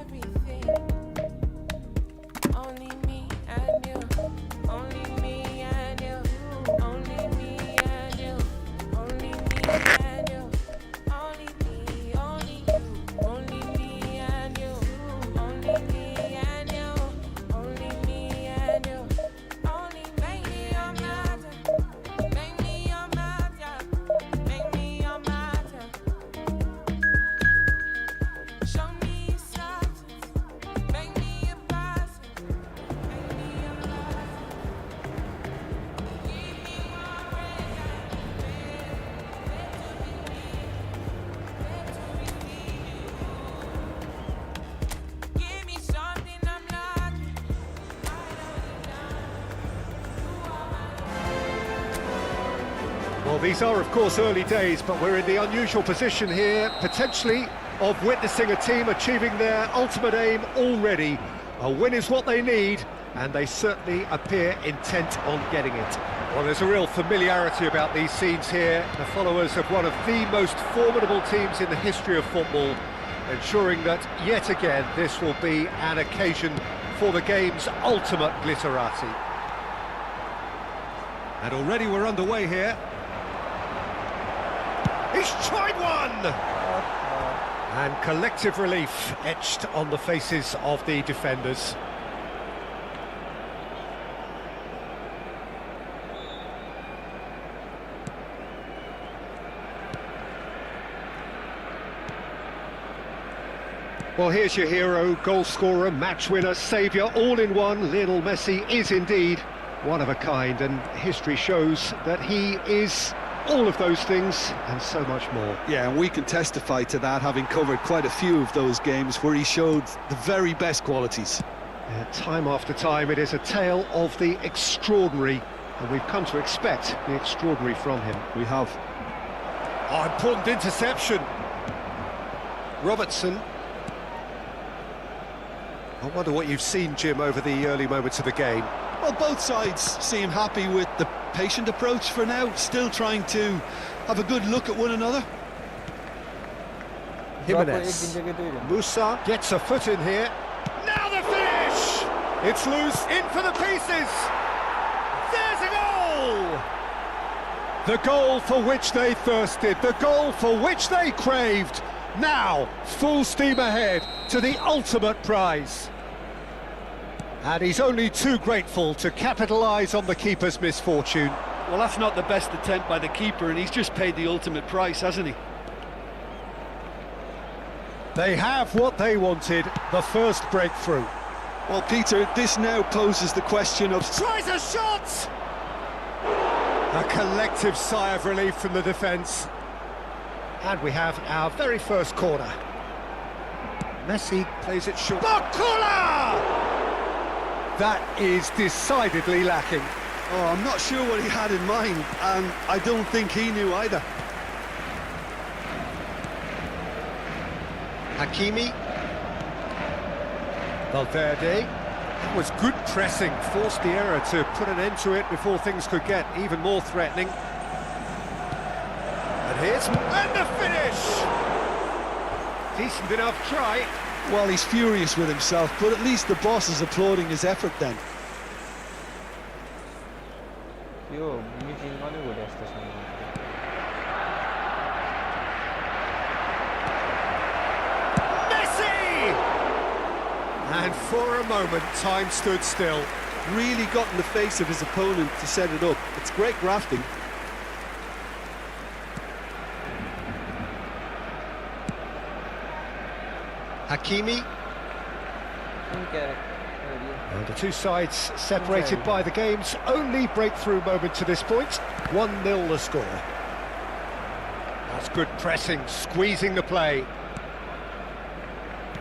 everything. Only me and you. Only me and you. Only me and you. Only me and you. Only me, only you. Only me and you. Only me and you. Only me and you. Only make me your matter. Make me your matter. Make me your matter. Show me your substance. Make me a person. Make me a person. Give me one break, I need faith. Faith to believe. Faith to receive you. Give me something I'm lacking. I don't need nothing. You are my Well, these are, of course, early days, but we're in the unusual position here, potentially, of witnessing a team achieving their ultimate aim already. A win is what they need, and they certainly appear intent on getting it. Well, there's a real familiarity about these scenes here. The followers of one of the most formidable teams in the history of football, ensuring that yet again this will be an occasion for the game's ultimate glitterati. And already we're underway here. He's tried one! And collective relief etched on the faces of the defenders. Well, here's your hero, goal scorer, match winner, saviour, all in one. Lionel Messi is indeed one of a kind, and history shows that he is all of those things and so much more. Yeah, and we can testify to that, having covered quite a few of those games where he showed the very best qualities. Yeah, time after time, it is a tale of the extraordinary, and we've come to expect the extraordinary from him. We have. Oh, important interception. Robertson. I wonder what you've seen, Jim, over the early moments of the game. Well, both sides seem happy with the patient approach for now, still trying to have a good look at one another. Jimenez. Musa gets a foot in here. Now the finish! It's loose, in for the pieces! There's a goal! The goal for which they thirsted, the goal for which they craved. Now, full steam ahead to the ultimate prize. And he's only too grateful to capitalise on the keeper's misfortune. Well, that's not the best attempt by the keeper, and he's just paid the ultimate price, hasn't he? They have what they wanted, the first breakthrough. Well, Peter, this now poses the question of... Tries a shot! A collective sigh of relief from the defence. And we have our very first corner. Messi plays it short. Bakula! That is decidedly lacking. Oh, I'm not sure what he had in mind, and I don't think he knew either. Hakimi. Valverde. That was good pressing, forced the error to put an end to it before things could get even more threatening. And here's... and the finish! Decent enough try. Well, he's furious with himself, but at least the boss is applauding his effort then. Messi! And for a moment, time stood still. Really got in the face of his opponent to set it up. It's great grafting. Hakimi. And the two sides separated by the game's only breakthrough moment to this point. 1-0 the score. That's good pressing, squeezing the play.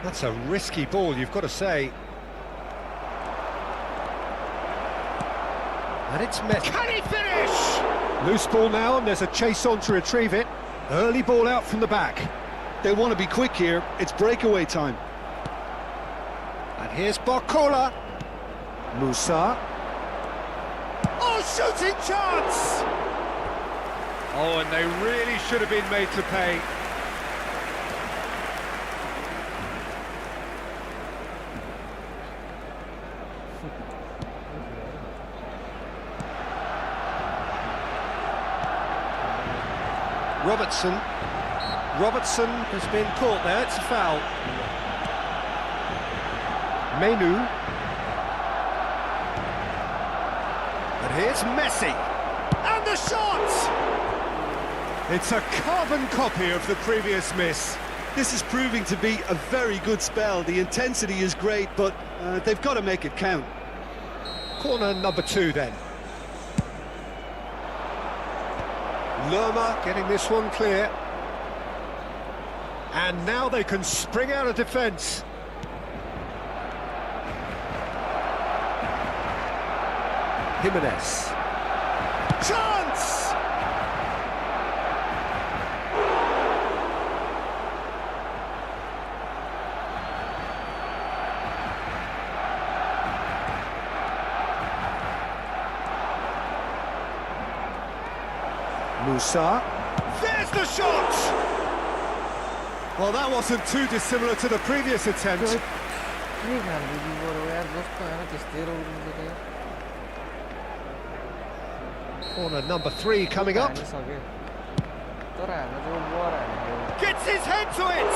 That's a risky ball, you've got to say. And it's Messi. Can he finish? Loose ball now, and there's a chase on to retrieve it. Early ball out from the back. They want to be quick here. It's breakaway time. And here's Bakula. Musa. Oh, shooting chance! Oh, and they really should have been made to pay. Robertson has been caught there, it's a foul. Menu. And here's Messi. And the shot! It's a carbon copy of the previous miss. This is proving to be a very good spell. The intensity is great, but they've got to make it count. Corner number 2 then. Lerma getting this one clear. And now they can spring out of defence. Jimenez. Chance! Musa. There's the shot! Well, that wasn't too dissimilar to the previous attempt. के खालको बरु यार जस्तो हैन त्यस्तै रोल्नु चाहिँ Corner number 3 coming up. सक्यो तर हाम्रो चाहिँ बर हानेको Gets his head to it!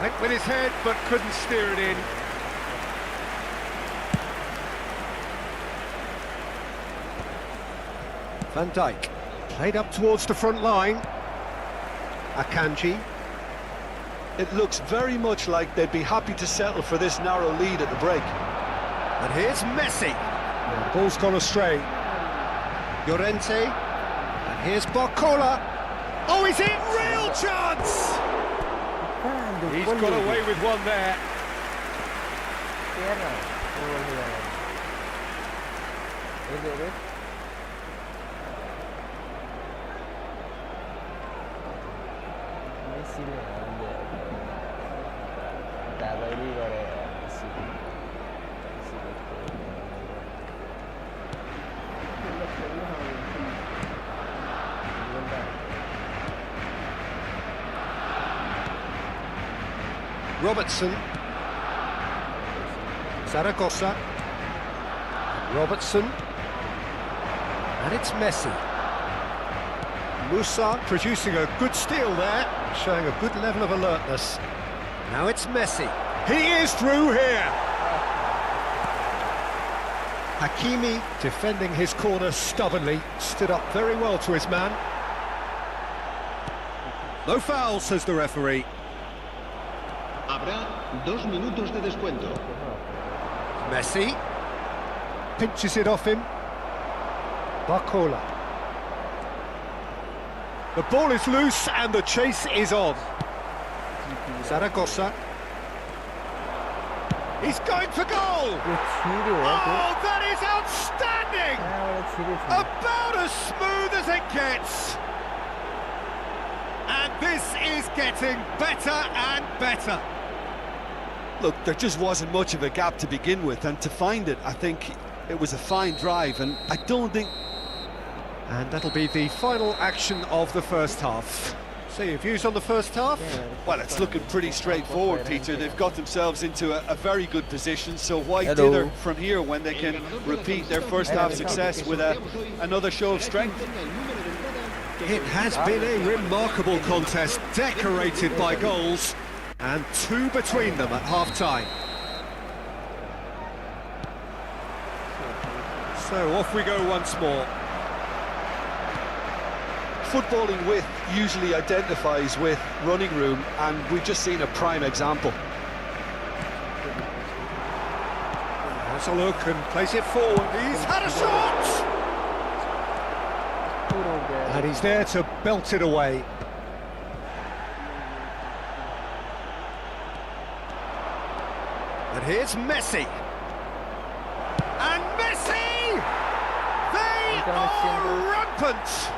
Went with his head but couldn't steer it in. Van Dijk played up towards the front line. Akanji. It looks very much like they'd be happy to settle for this narrow lead at the break. And here's Messi. The ball's gone astray. Llorente. And here's Barcola. Oh, he's in! Real chance! He's got away with one there. Robertson. Zaragoza. Robertson. And it's Messi. Musa producing a good steal there, showing a good level of alertness. Now it's Messi. He is through here. Hakimi defending his corner stubbornly, stood up very well to his man. No foul, says the referee. Habrá 2 minutos de descuento. Messi pinches it off him. Barcola. The ball is loose and the chase is on. Zaragoza. He's going for goal! Oh, that is outstanding! About as smooth as it gets. And this is getting better and better. Look, there just wasn't much of a gap to begin with, and to find it, I think it was a fine drive, and I don't think... And that'll be the final action of the first half. So your views on the first half? Well, it's looking pretty straightforward, Peter. They've got themselves into a very good position, so why dither from here when they can repeat their first half success with another show of strength? It has been a remarkable contest, decorated by goals, and 2 between them at half-time. So off we go once more. Footballing width usually identifies with running room, and we've just seen a prime example. Has a look and plays it forward. He's had a shot! And he's there to belt it away. And here's Messi. And Messi! They are rampant!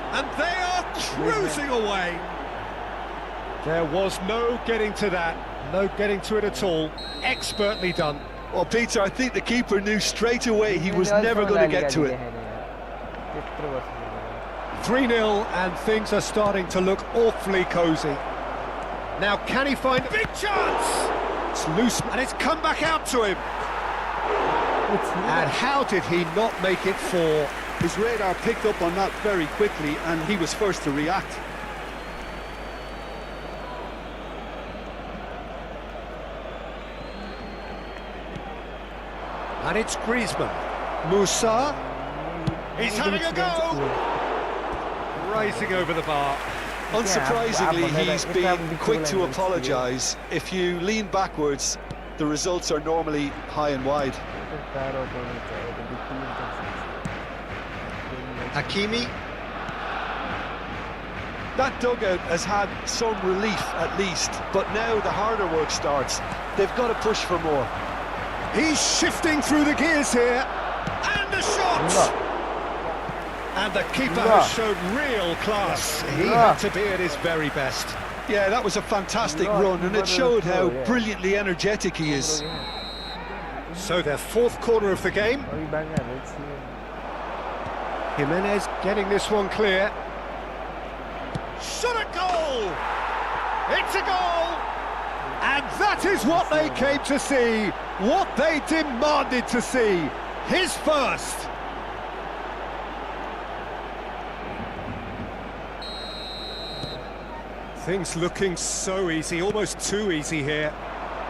And they are cruising away. There was no getting to that, no getting to it at all. Expertly done. Well, Peter, I think the keeper knew straight away he was never going to get to it. 3-0 and things are starting to look awfully cosy. Now can he find a big chance? It's loose and it's come back out to him. And how did he not make it 4? His radar picked up on that very quickly, and he was first to react. And it's Griezmann. Musa. He's having a go! Racing over the bar. Unsurprisingly, he's been quick to apologise. If you lean backwards, the results are normally high and wide. Hakimi. That dugout has had some relief at least, but now the harder work starts. They've got to push for more. He's shifting through the gears here. And the shot! And the keeper has shown real class. He had to be at his very best. Yeah, that was a fantastic run, and it showed how brilliantly energetic he is. So their 4th corner of the game. Jimenez getting this one clear. Shot a goal! It's a goal! And that is what they came to see, what they demanded to see. His first. Things looking so easy, almost too easy here.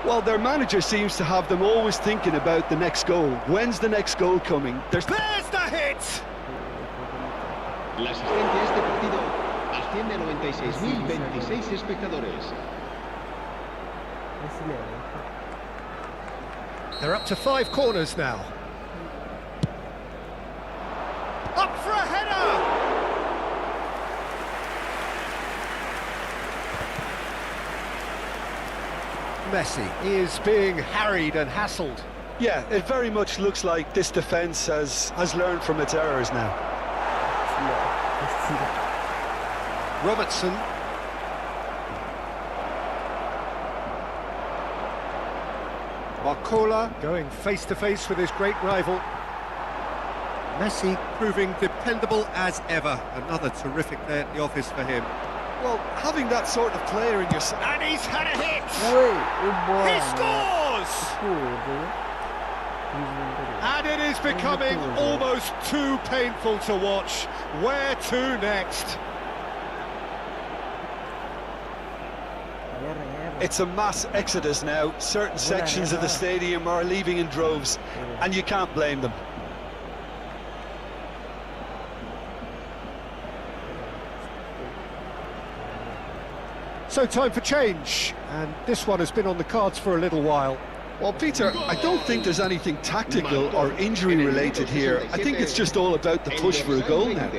Well, their manager seems to have them always thinking about the next goal. When's the next goal coming? There's the hit! La asistencia a este partido asciende a 96.026 espectadores. They're up to 5 corners now. Up for a header! Messi is being harried and hassled. Yeah, it very much looks like this defence has learned from its errors now. Robertson. Barcola going face-to-face with his great rival. Messi proving dependable as ever. Another terrific day at the office for him. Well, having that sort of player in your side... And he's had a hit! He scores! And it is becoming almost too painful to watch. Where to next? It's a mass exodus now. Certain sections of the stadium are leaving in droves, and you can't blame them. So time for change, and this one has been on the cards for a little while. Well, Peter, I don't think there's anything tactical or injury-related here. I think it's just all about the push for a goal now.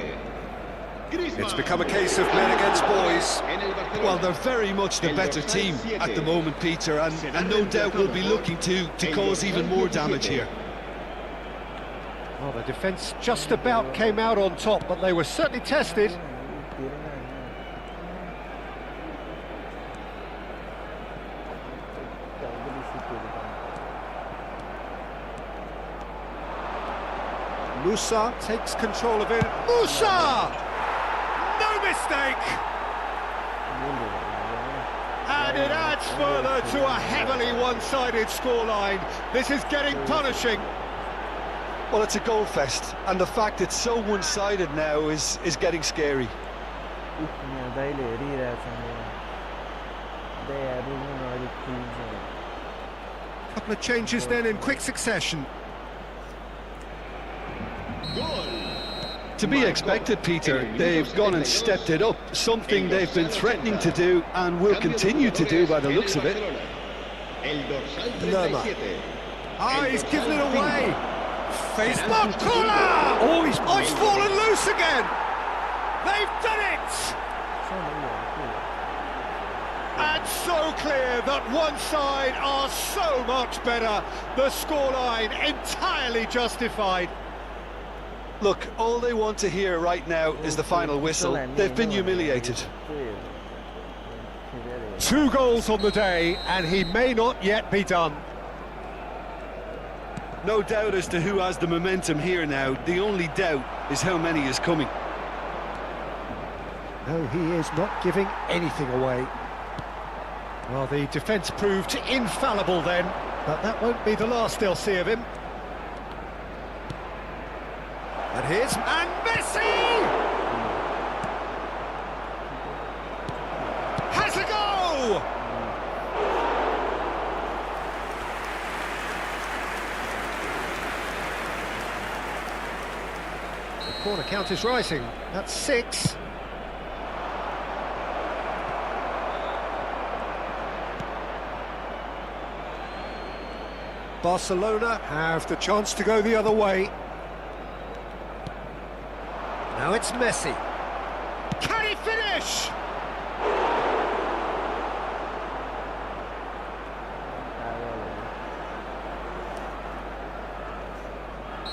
It's become a case of men against boys. Well, they're very much the better team at the moment, Peter, and no doubt will be looking to cause even more damage here. Well, the defence just about came out on top, but they were certainly tested. Musa takes control of it. Musa! No mistake! And it adds further to a heavily one-sided scoreline. This is getting punishing. Well, it's a goal fest, and the fact it's so one-sided now is getting scary. Couple of changes then in quick succession. To be expected, Peter. They've gone and stepped it up, something they've been threatening to do and will continue to do by the looks of it. Lerma. Ah, he's given it away. Face Barcola! Oh, he's fallen loose again. They've done it! And so clear that one side are so much better. The scoreline entirely justified. Look, all they want to hear right now is the final whistle. They've been humiliated. 2 goals on the day, and he may not yet be done. No doubt as to who has the momentum here now. The only doubt is how many is coming. No, he is not giving anything away. Well, the defence proved infallible then, but that won't be the last they'll see of him. And here's... And Messi! Has a go! The corner count is rising. That's 6. Barcelona have the chance to go the other way. Now it's Messi. Can he finish?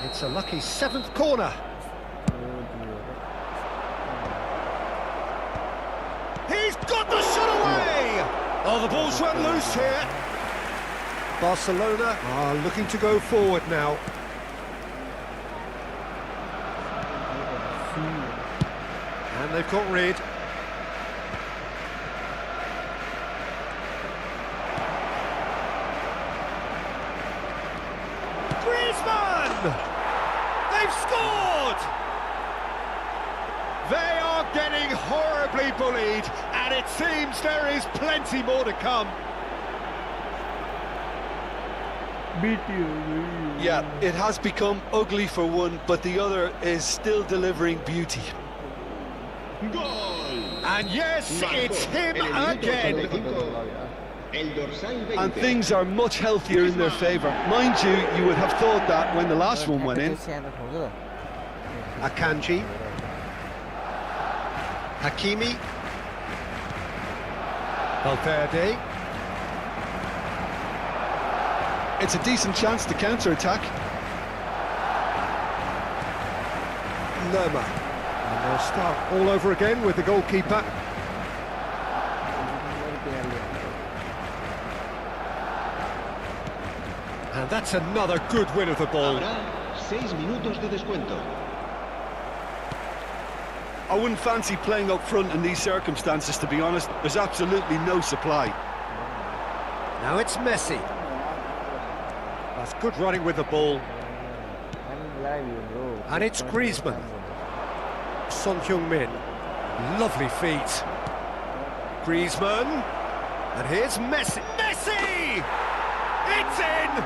It's a lucky 7th corner. He's got the shot away! Oh, the ball's run loose here. Barcelona are looking to go forward now. And they've got rid. Griezmann! They've scored! They are getting horribly bullied, and it seems there is plenty more to come. Yeah, it has become ugly for one, but the other is still delivering beauty. And yes, it's him again. El dorsal 20. And things are much healthier in their favour. Mind you, you would have thought that when the last one went in. Akanji. Hakimi. Valverde. It's a decent chance to counter-attack. Lerma. And they'll start all over again with the goalkeeper. And that's another good win of the ball. Habrá 6 minutos de descuento. I wouldn't fancy playing up front in these circumstances, to be honest. There's absolutely no supply. Now it's Messi. That's good running with the ball. And it's Griezmann. Son Heung-min. Lovely feet. Griezmann. And here's Messi. Messi! It's in!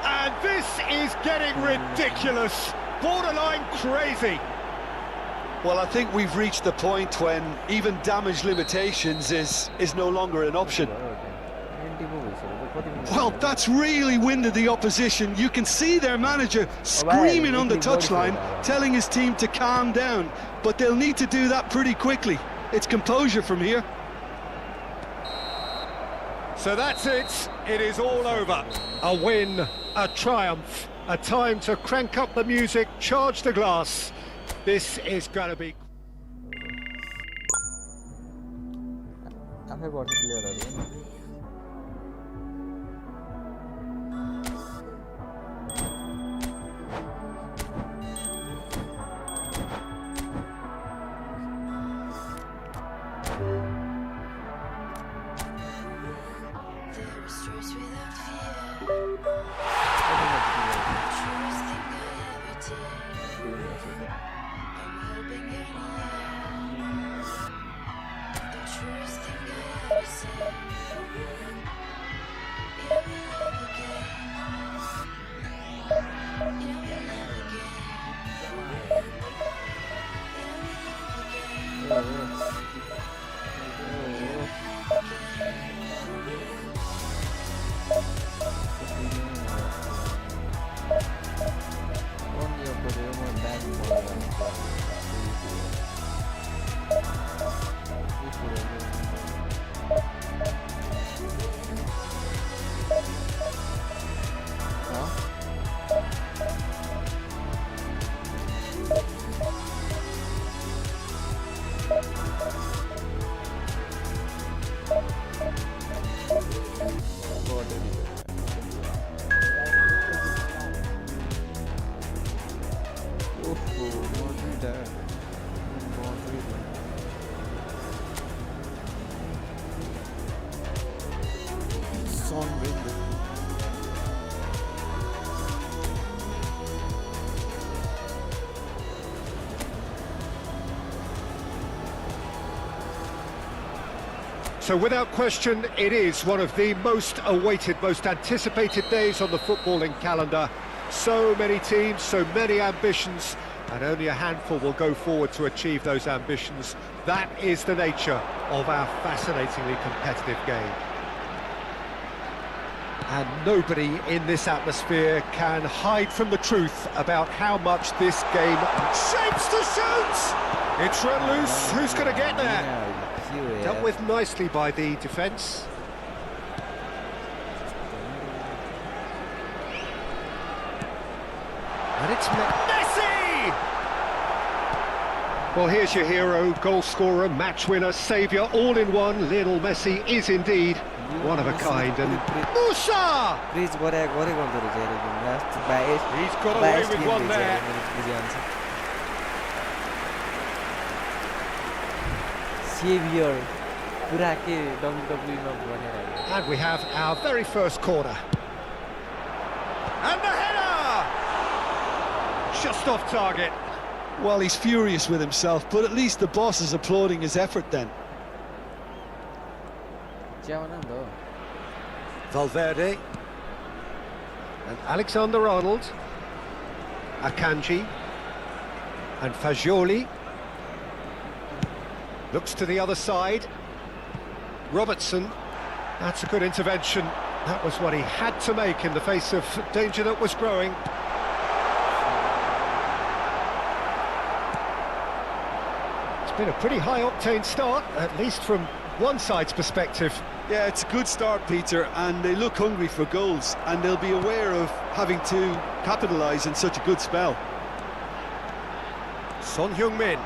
And this is getting ridiculous. Borderline crazy. Well, I think we've reached the point when even damage limitations is no longer an option. Well, that's really winded the opposition. You can see their manager screaming on the touchline, telling his team to calm down. But they'll need to do that pretty quickly. It's composure from here. So that's it. It is all over. A win, a triumph, a time to crank up the music, charge the glass. This is going to be... So without question, it is one of the most awaited, most anticipated days on the footballing calendar. So many teams, so many ambitions, and only a handful will go forward to achieve those ambitions. That is the nature of our fascinatingly competitive game. And nobody in this atmosphere can hide from the truth about how much this game shapes to shoot! It's run loose, who's going to get there? Dealt with nicely by the defence. And it's Messi! Well, here's your hero, goal scorer, match winner, saviour, all in one. Lionel Messi is indeed one of a kind. And Musa! He's got away with one there. Saviour पुरा के WWE मा भनेर आयो And we have our very first corner. And the header! Just off target. Well, he's furious with himself, but at least the boss is applauding his effort then. च्याउन नि त Valverde. And Alexander Arnold. Akanji. And Fagioli. Looks to the other side. Robertson. That's a good intervention. That was what he had to make in the face of danger that was growing. It's been a pretty high-octane start, at least from one side's perspective. Yeah, it's a good start, Peter, and they look hungry for goals, and they'll be aware of having to capitalise in such a good spell. Son Heung-min.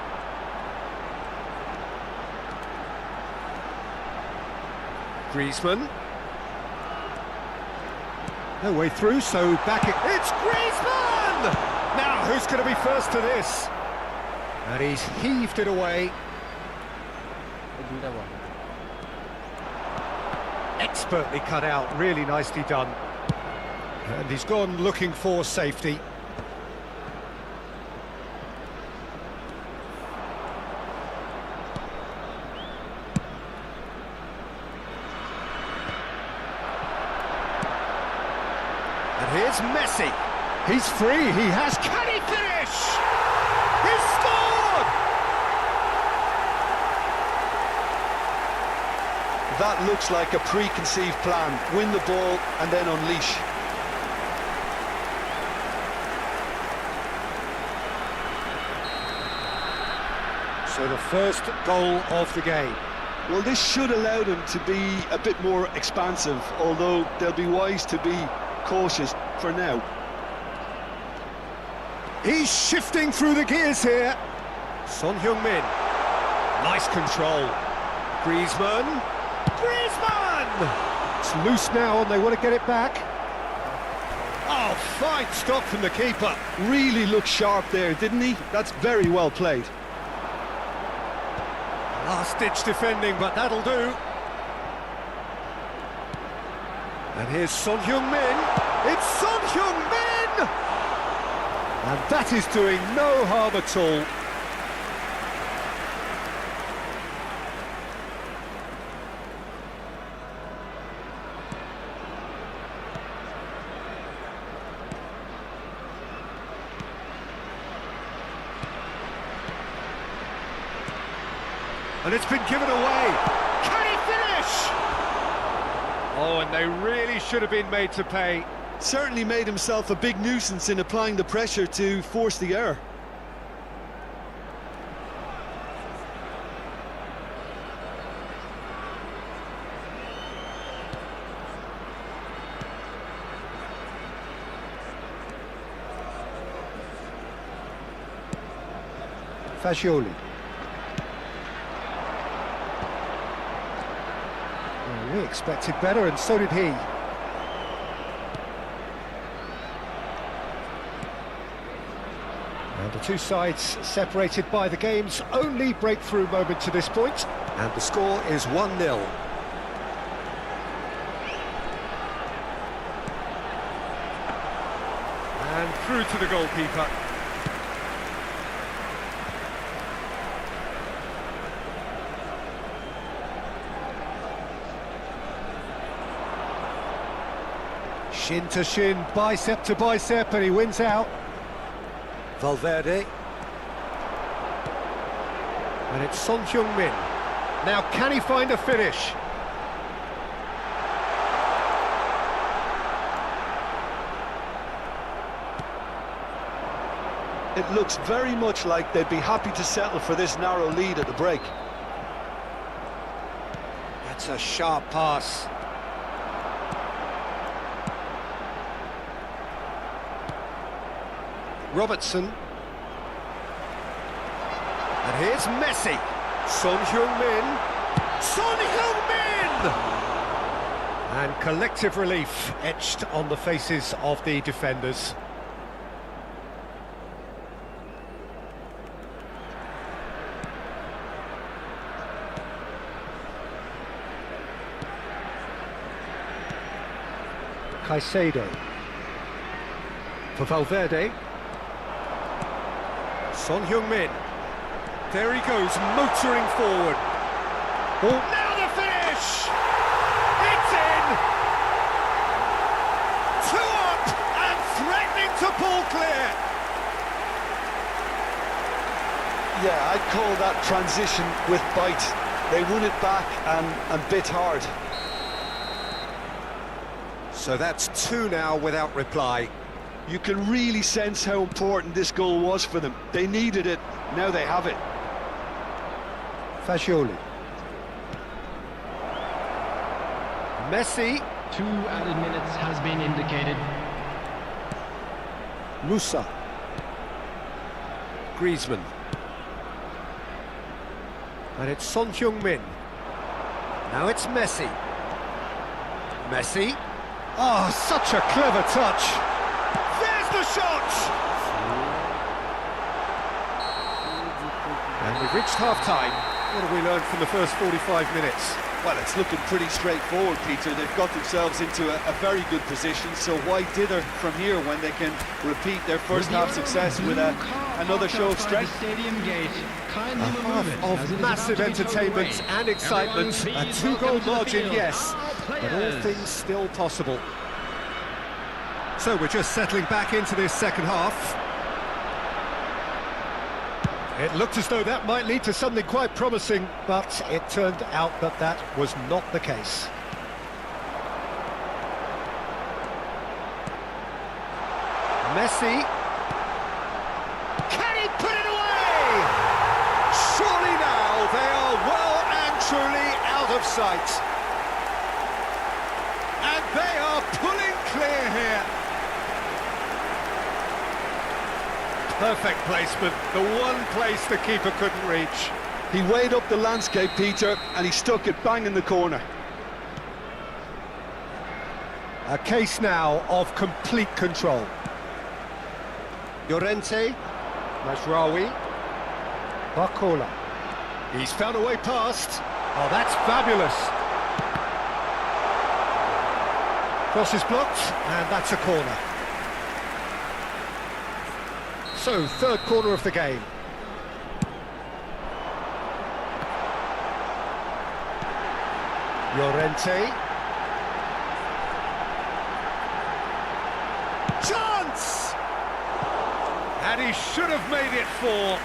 Griezmann. No way through, so back it... It's Griezmann! Now, who's going to be first to this? And he's heaved it away. Expertly cut out, really nicely done. And he's gone looking for safety. And here's Messi. He's free, he has... Can he finish? He's scored! That looks like a preconceived plan. Win the ball and then unleash. So the first goal of the game. Well, this should allow them to be a bit more expansive, although they'll be wise to be cautious for now. He's shifting through the gears here. Son Heung-min. Nice control. Griezmann. Griezmann! It's loose now and they want to get it back. Oh, fine stop from the keeper. Really looked sharp there, didn't he? That's very well played. Last-ditch defending, but that'll do. And here's Son Heung-min. It's Son Heung-min! And that is doing no harm at all. And it's been given away. Can he finish? Oh, and they really should have been made to pay. Certainly made himself a big nuisance in applying the pressure to force the error. Fagioli. Well, we expected better, and so did he. And the two sides separated by the game's only breakthrough moment to this point. And the score is 1-0. And through to the goalkeeper. Shin to shin, bicep to bicep, and he wins out. Valverde. And it's Son Heung-min. Now, can he find a finish? It looks very much like they'd be happy to settle for this narrow lead at the break. That's a sharp pass. Robertson. And here's Messi. Son Heung-min. Son Heung-min! And collective relief etched on the faces of the defenders. Caicedo. For Valverde. Son Heung-min. There he goes, motoring forward. Oh, now the finish! It's in! 2 up and threatening to pull clear. Yeah, I'd call that transition with bite. They won it back and bit hard. So that's 2 now without reply. You can really sense how important this goal was for them. They needed it, now they have it. Fagioli. Messi. 2 added minutes has been indicated. Musa. Griezmann. And it's Son Heung-min. Now it's Messi. Messi. Oh, such a clever touch. There's the shot! And we've reached half-time. What have we learned from the first 45 minutes? Well, it's looking pretty straightforward, Peter. They've got themselves into a very good position, so why dither from here when they can repeat their first half success with another show of strength? A half of massive entertainment and excitement, a 2-goal margin, yes, but all things still possible. So we're just settling back into this second half. It looked as though that might lead to something quite promising, but it turned out that that was not the case. Messi. Can he put it away? Surely now they are well and truly out of sight. And they are pulling clear here. Perfect placement, the one place the keeper couldn't reach. He weighed up the landscape, Peter, and he stuck it bang in the corner. A case now of complete control. Llorente, Mazraoui, Barcola. He's found a way past. Oh, that's fabulous. Cross is blocked, and that's a corner. So, third corner of the game. Llorente. Chance! And he should have made it 4.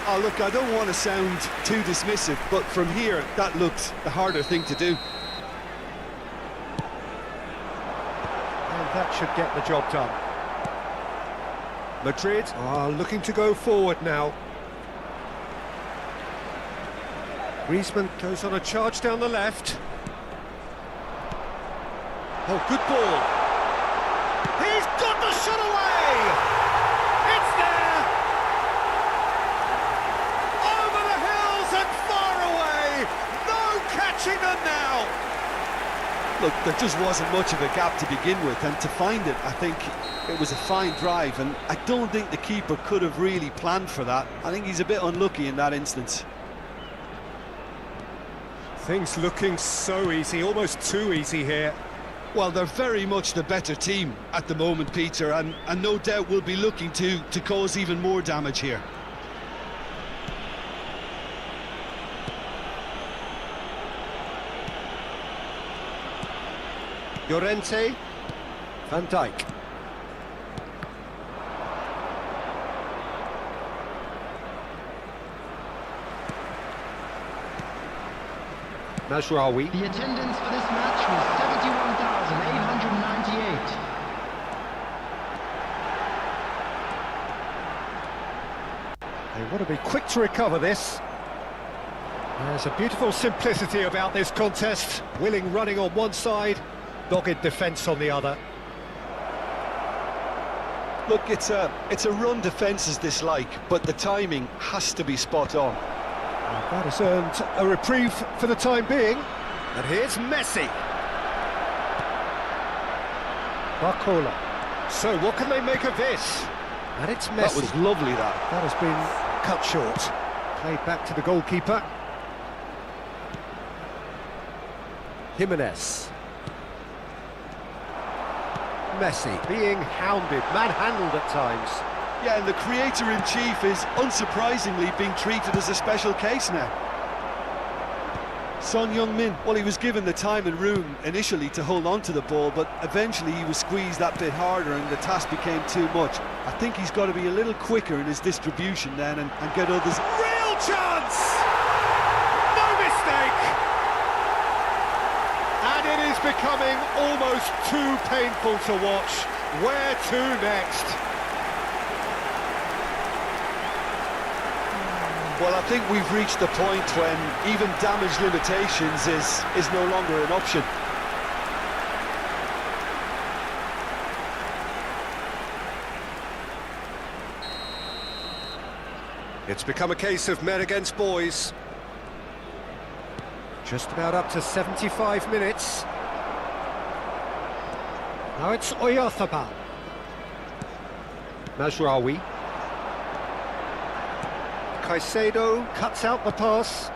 Oh, look, I don't want to sound too dismissive, but from here, that looked the harder thing to do. And that should get the job done. Madrid are looking to go forward now. Griezmann goes on a charge down the left. Oh, good ball. He's got the shot away! It's there! Over the hills and far away! No catching them now! Look, there just wasn't much of a gap to begin with, and to find it, I think it was a fine drive, and I don't think the keeper could have really planned for that. I think he's a bit unlucky in that instance. Things looking so easy, almost too easy here. Well, they're very much the better team at the moment, Peter, and no doubt will be looking to cause even more damage here. Llorente, Van Dijk. Mazraoui. The attendance for this match was 71,898. They want to be quick to recover this. There's a beautiful simplicity about this contest. Willing running on one side, dogged defence on the other. Look, it's a run defence is dislike, but the timing has to be spot on. And that has earned a reprieve for the time being. And here's Messi. Barcola. So what can they make of this? And it's Messi. That was lovely, that. That has been cut short. Played back to the goalkeeper. Jimenez. Messi, being hounded, manhandled at times. Yeah, and the creator-in-chief is unsurprisingly being treated as a special case now. Son Heung-min, well, he was given the time and room initially to hold on to the ball, but eventually he was squeezed that bit harder and the task became too much. I think he's got to be a little quicker in his distribution then and get others. Real chance! No mistake! And it is becoming almost too painful to watch. Where to next? Well, I think we've reached the point when even damage limitations is no longer an option. It's become a case of men against boys. Just about up to 75 minutes. Now it's Oyarzabal. Mazraoui. Caicedo cuts out the pass.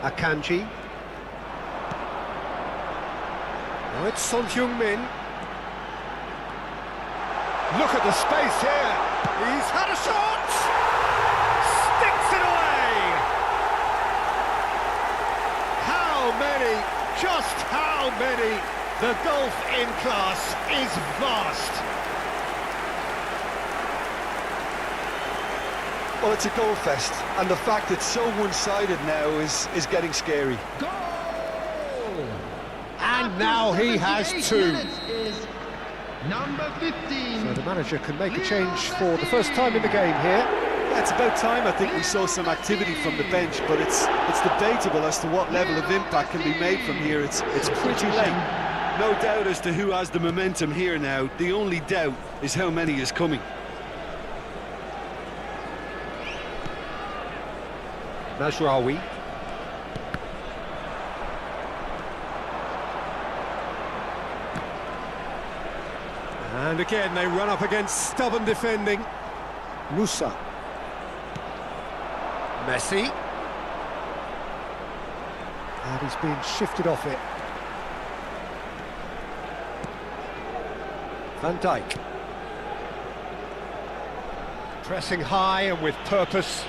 Akanji. Now it's Son Heung-min. Look at the space here. He's had a shot. Sticks it away. How many? Just how many? The gulf in class is vast. Well, it's a goal fest, and the fact it's so one-sided now is getting scary. And now he has two. Number 15. So the manager can make a change for the first time in the game here. Yeah, it's about time. I think we saw some activity from the bench, but it's debatable as to what level of impact can be made from here. It's pretty late. No doubt as to who has the momentum here now. The only doubt is how many is coming. Mazraoui. And again they run up against stubborn defending. Musa. Messi. And he's being shifted off it. Van Dijk. Pressing high and with purpose.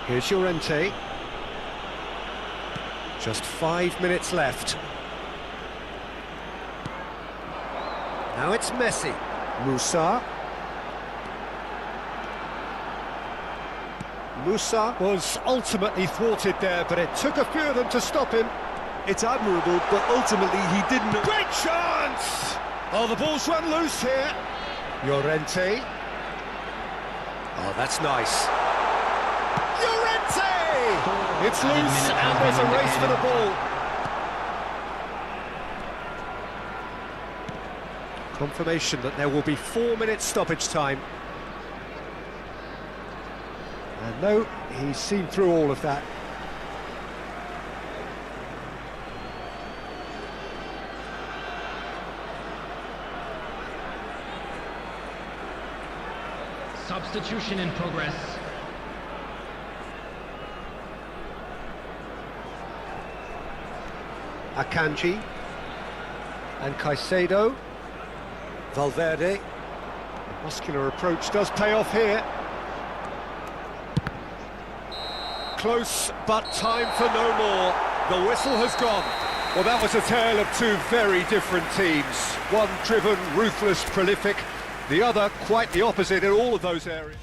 Here's Llorente. Just 5 minutes left. Now it's Messi. Musa. Musa was ultimately thwarted there, but it took a few of them to stop him. It's admirable, but ultimately he didn't... Great chance! Oh, the ball's run loose here. Llorente. Oh, that's nice. Llorente! It's loose and there's a race for the ball. Confirmation that there will be 4 minutes stoppage time. And no, he's seen through all of that. Substitution in progress. Akanji and Caicedo. Valverde. The muscular approach does pay off here. Close, but time for no more. The whistle has gone. Well, that was a tale of two very different teams. One driven, ruthless, prolific. The other quite the opposite in all of those areas.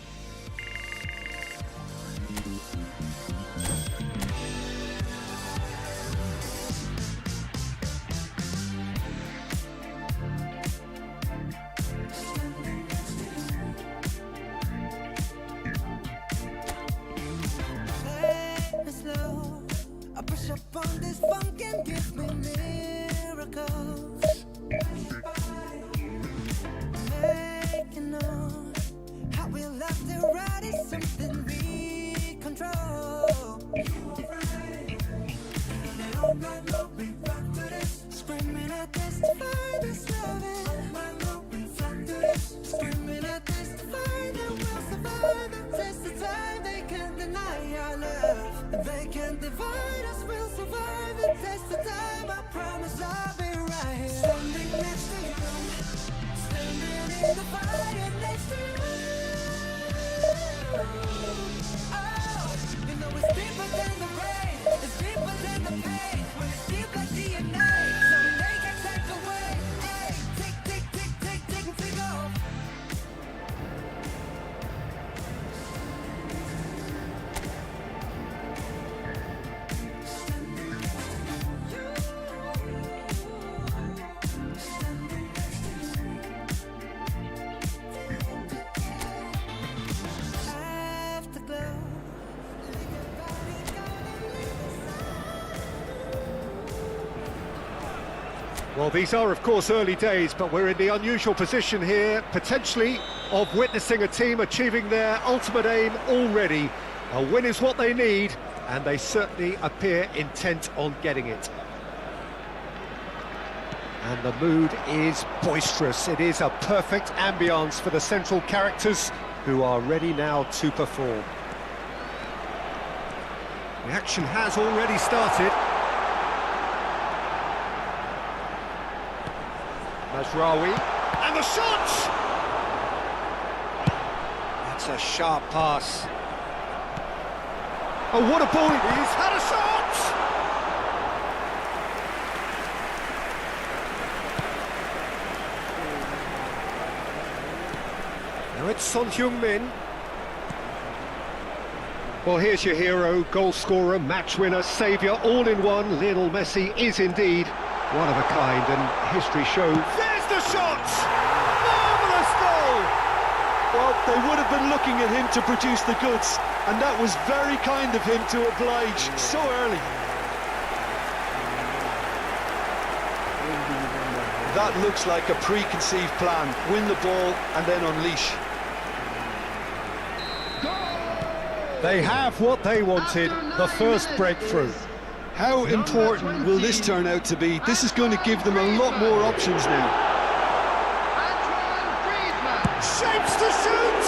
I push up on this funk and give me miracles. Making on how we left it right is something we control. All night long we rock to this, screaming at this to find us loving. All night long we rock to this, screaming at this to find that we'll survive the test of time. They can't deny our love, they can't divide us. We'll survive the test of time. I promise I'll be right here, standing next to you. The fire next to you. Oh, you know it's deeper than the rain. It's deeper than the pain. When it's deep like DNA, someday can take away. Hey, tick, tick, tick, tick, tick, and tick off. Afterglow. Well, these are, of course, early days, but we're in the unusual position here, potentially, of witnessing a team achieving their ultimate aim already. A win is what they need, and they certainly appear intent on getting it. And the mood is boisterous. It is a perfect ambience for the central characters, who are ready now to perform. The action has already started. Mazraoui, and the shot! That's a sharp pass. Oh, what a ball it is! Had a shot! Now it's Son Heung-min. Well, here's your hero, goal scorer, match winner, saviour, all in one. Lionel Messi is indeed one of a kind, and history shows. There's the shot! Marvellous goal! Well, they would have been looking at him to produce the goods, and that was very kind of him to oblige so early. That looks like a preconceived plan. Win the ball and then unleash. They have what they wanted, the first breakthrough. How important will this turn out to be? This is going to give them a lot more options now. Shapes to shoot!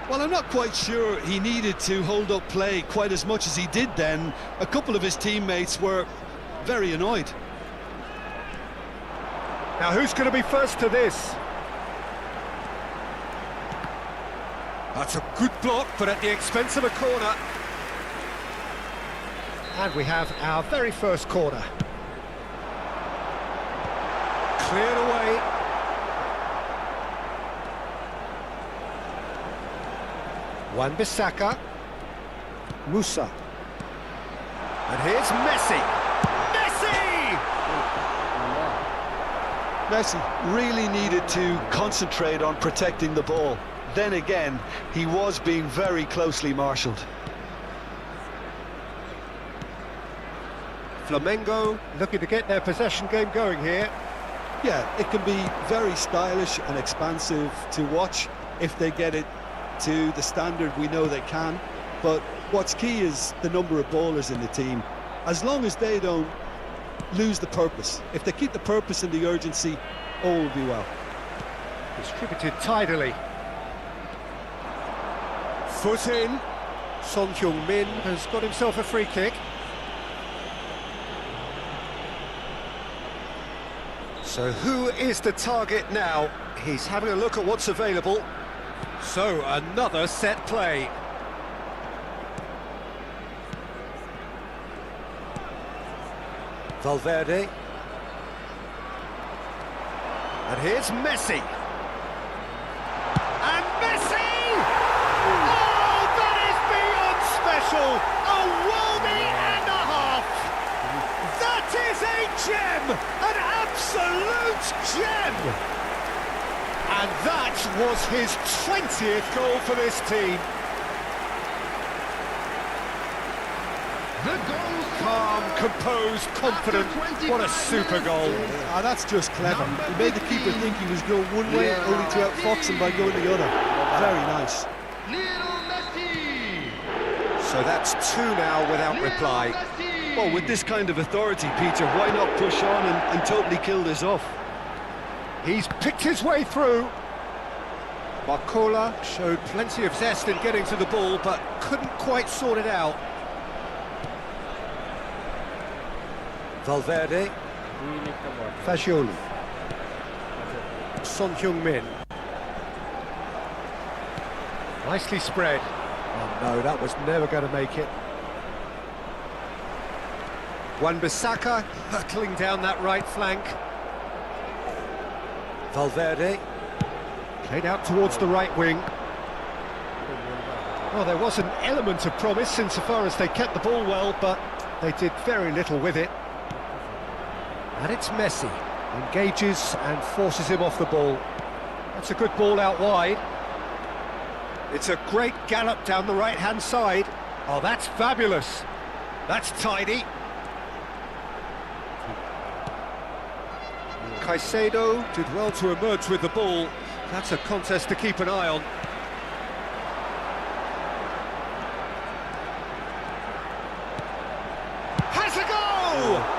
Well, I'm not quite sure he needed to hold up play quite as much as he did then. A couple of his teammates were very annoyed. Now who's going to be first to this? That's a good block, but at the expense of a corner. And we have our very first corner. Cleared away. Wan-Bissaka. Musa. And here's Messi. Messi really needed to concentrate on protecting the ball. Then again, he was being very closely marshalled. Flamengo looking to get their possession game going here. Yeah, it can be very stylish and expansive to watch if they get it to the standard we know they can. But what's key is the number of ballers in the team. As long as they don't lose the purpose, if they keep the purpose and the urgency, all will be well. Distributed tidily. Foot in. Son Heung-min has got himself a free kick. So who is the target now? He's having a look at what's available. So another set play. Valverde. And here's Messi. And Messi! Oh, that is beyond special! A worldie and a half! That is a gem! An absolute gem! And that was his 20th goal for this team. Calm, composed, confident. What a super goal. Ah, that's just clever. He made the keeper think he was going one way, only to outfox him by going the other. Very nice. So that's two now without reply. Well, with this kind of authority, Peter, why not push on and totally kill this off? He's picked his way through. Barcola showed plenty of zest in getting to the ball, but couldn't quite sort it out. Valverde. Fagioli. Son Heung-min. Nicely spread. Oh no, that was never going to make it. Wan-Bissaka hurtling down that right flank. Valverde. Played out towards the right wing. Well, there was an element of promise insofar as they kept the ball well, but they did very little with it. And it's Messi. Engages and forces him off the ball. That's a good ball out wide. It's a great gallop down the right-hand side. Oh, that's fabulous. That's tidy. Caicedo did well to emerge with the ball. That's a contest to keep an eye on. Has a go!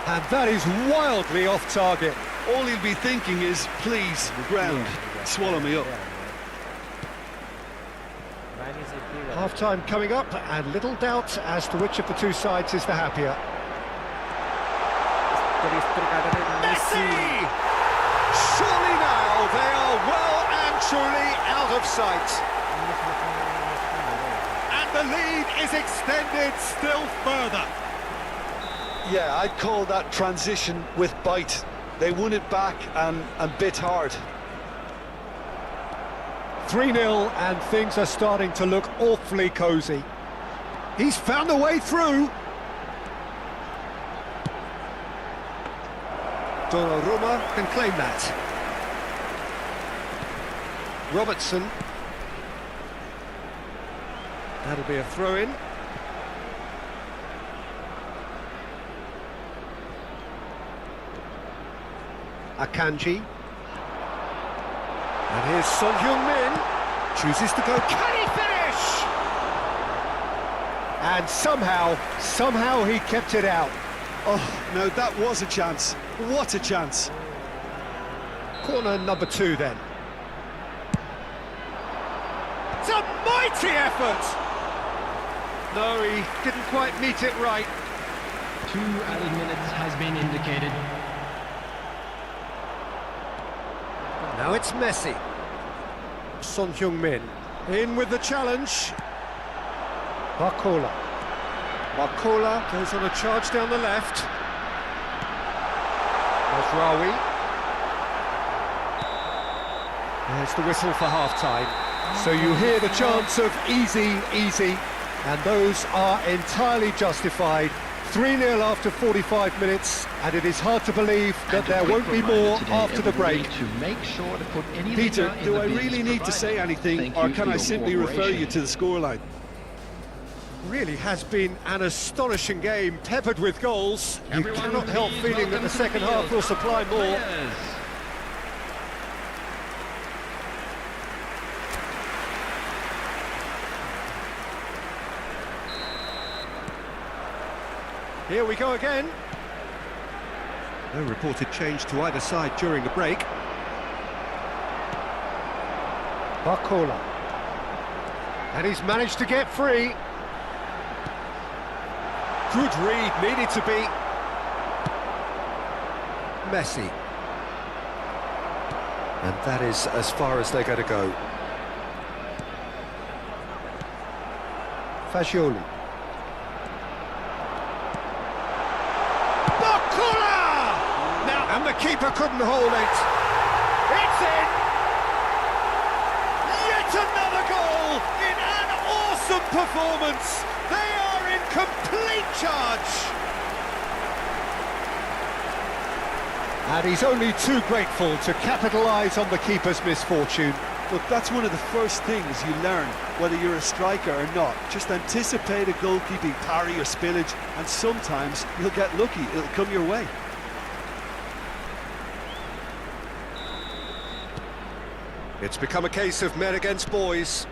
And that is wildly off target. All he'll be thinking is, please, ground, swallow me up. Half-time coming up, and little doubt as to which of the two sides is the happier. Messi! Surely now they are well and truly out of sight. And the lead is extended still further. Yeah, I'd call that transition with bite. They won it back and bit hard. 3-0 and things are starting to look awfully cosy. He's found a way through. Donnarumma can claim that. Robertson. That'll be a throw-in. Akanji. And here's Son Heung-min. Chooses to go. Can he finish? And somehow he kept it out. Oh, no, that was a chance. What a chance. Corner number 2 then. It's a mighty effort! No, he didn't quite meet it right. 2 added minutes has been indicated. Now it's Messi. Son Heung-min. In with the challenge. Barcola. Barcola goes on a charge down the left. Mazraoui. There's the whistle for half-time. So you hear the chants of easy, easy, and those are entirely justified. 3-0 after 45 minutes, and it is hard to believe that there won't be more after the break. Peter, do I really need to say anything, or can I simply refer you to the scoreline? Really has been an astonishing game, peppered with goals. You cannot help feeling that the second half will supply more. Here we go again. No reported change to either side during the break. Barcola. And he's managed to get free. Good read, needed to be. Messi. And that is as far as they're going to go. Fagioli. And the keeper couldn't hold it. It's in! Yet another goal in an awesome performance. They are in complete charge. And he's only too grateful to capitalise on the keeper's misfortune. Look, that's one of the first things you learn, whether you're a striker or not. Just anticipate a goalkeeping parry or spillage, and sometimes you'll get lucky. It'll come your way. It's become a case of men against boys.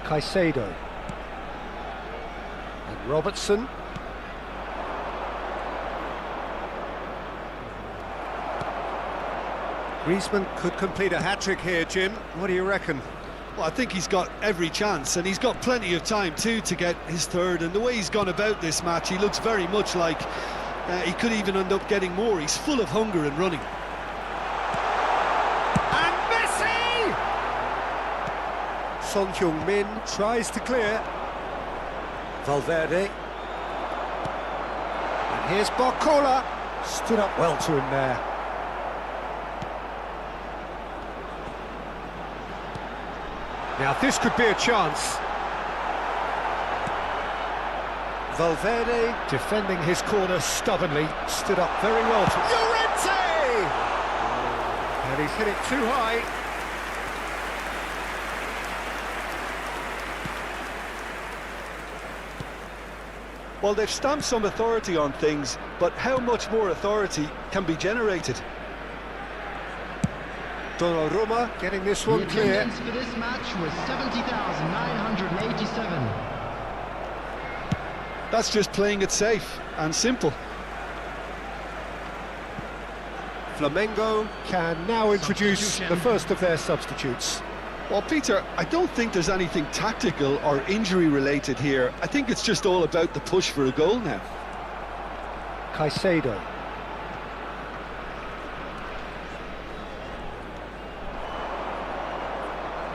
Caicedo. And Robertson. Griezmann could complete a hat-trick here, Jim. What do you reckon? Well, I think he's got every chance, and he's got plenty of time too to get his third. And the way he's gone about this match, he looks very much like he could even end up getting more. He's full of hunger and running. And Messi! Son Heung-min tries to clear. Valverde. And here's Barcola. Stood up well to him there. Now this could be a chance. Valverde defending his corner stubbornly. Stood up very well to Llorente! And he's hit it too high. Well, they've stamped some authority on things, but how much more authority can be generated? Donnarumma getting this one clear. For this match was 70,987. That's just playing it safe and simple. Flamengo can now introduce the first of their substitutes. Well, Peter, I don't think there's anything tactical or injury related here. I think it's just all about the push for a goal now. Caicedo.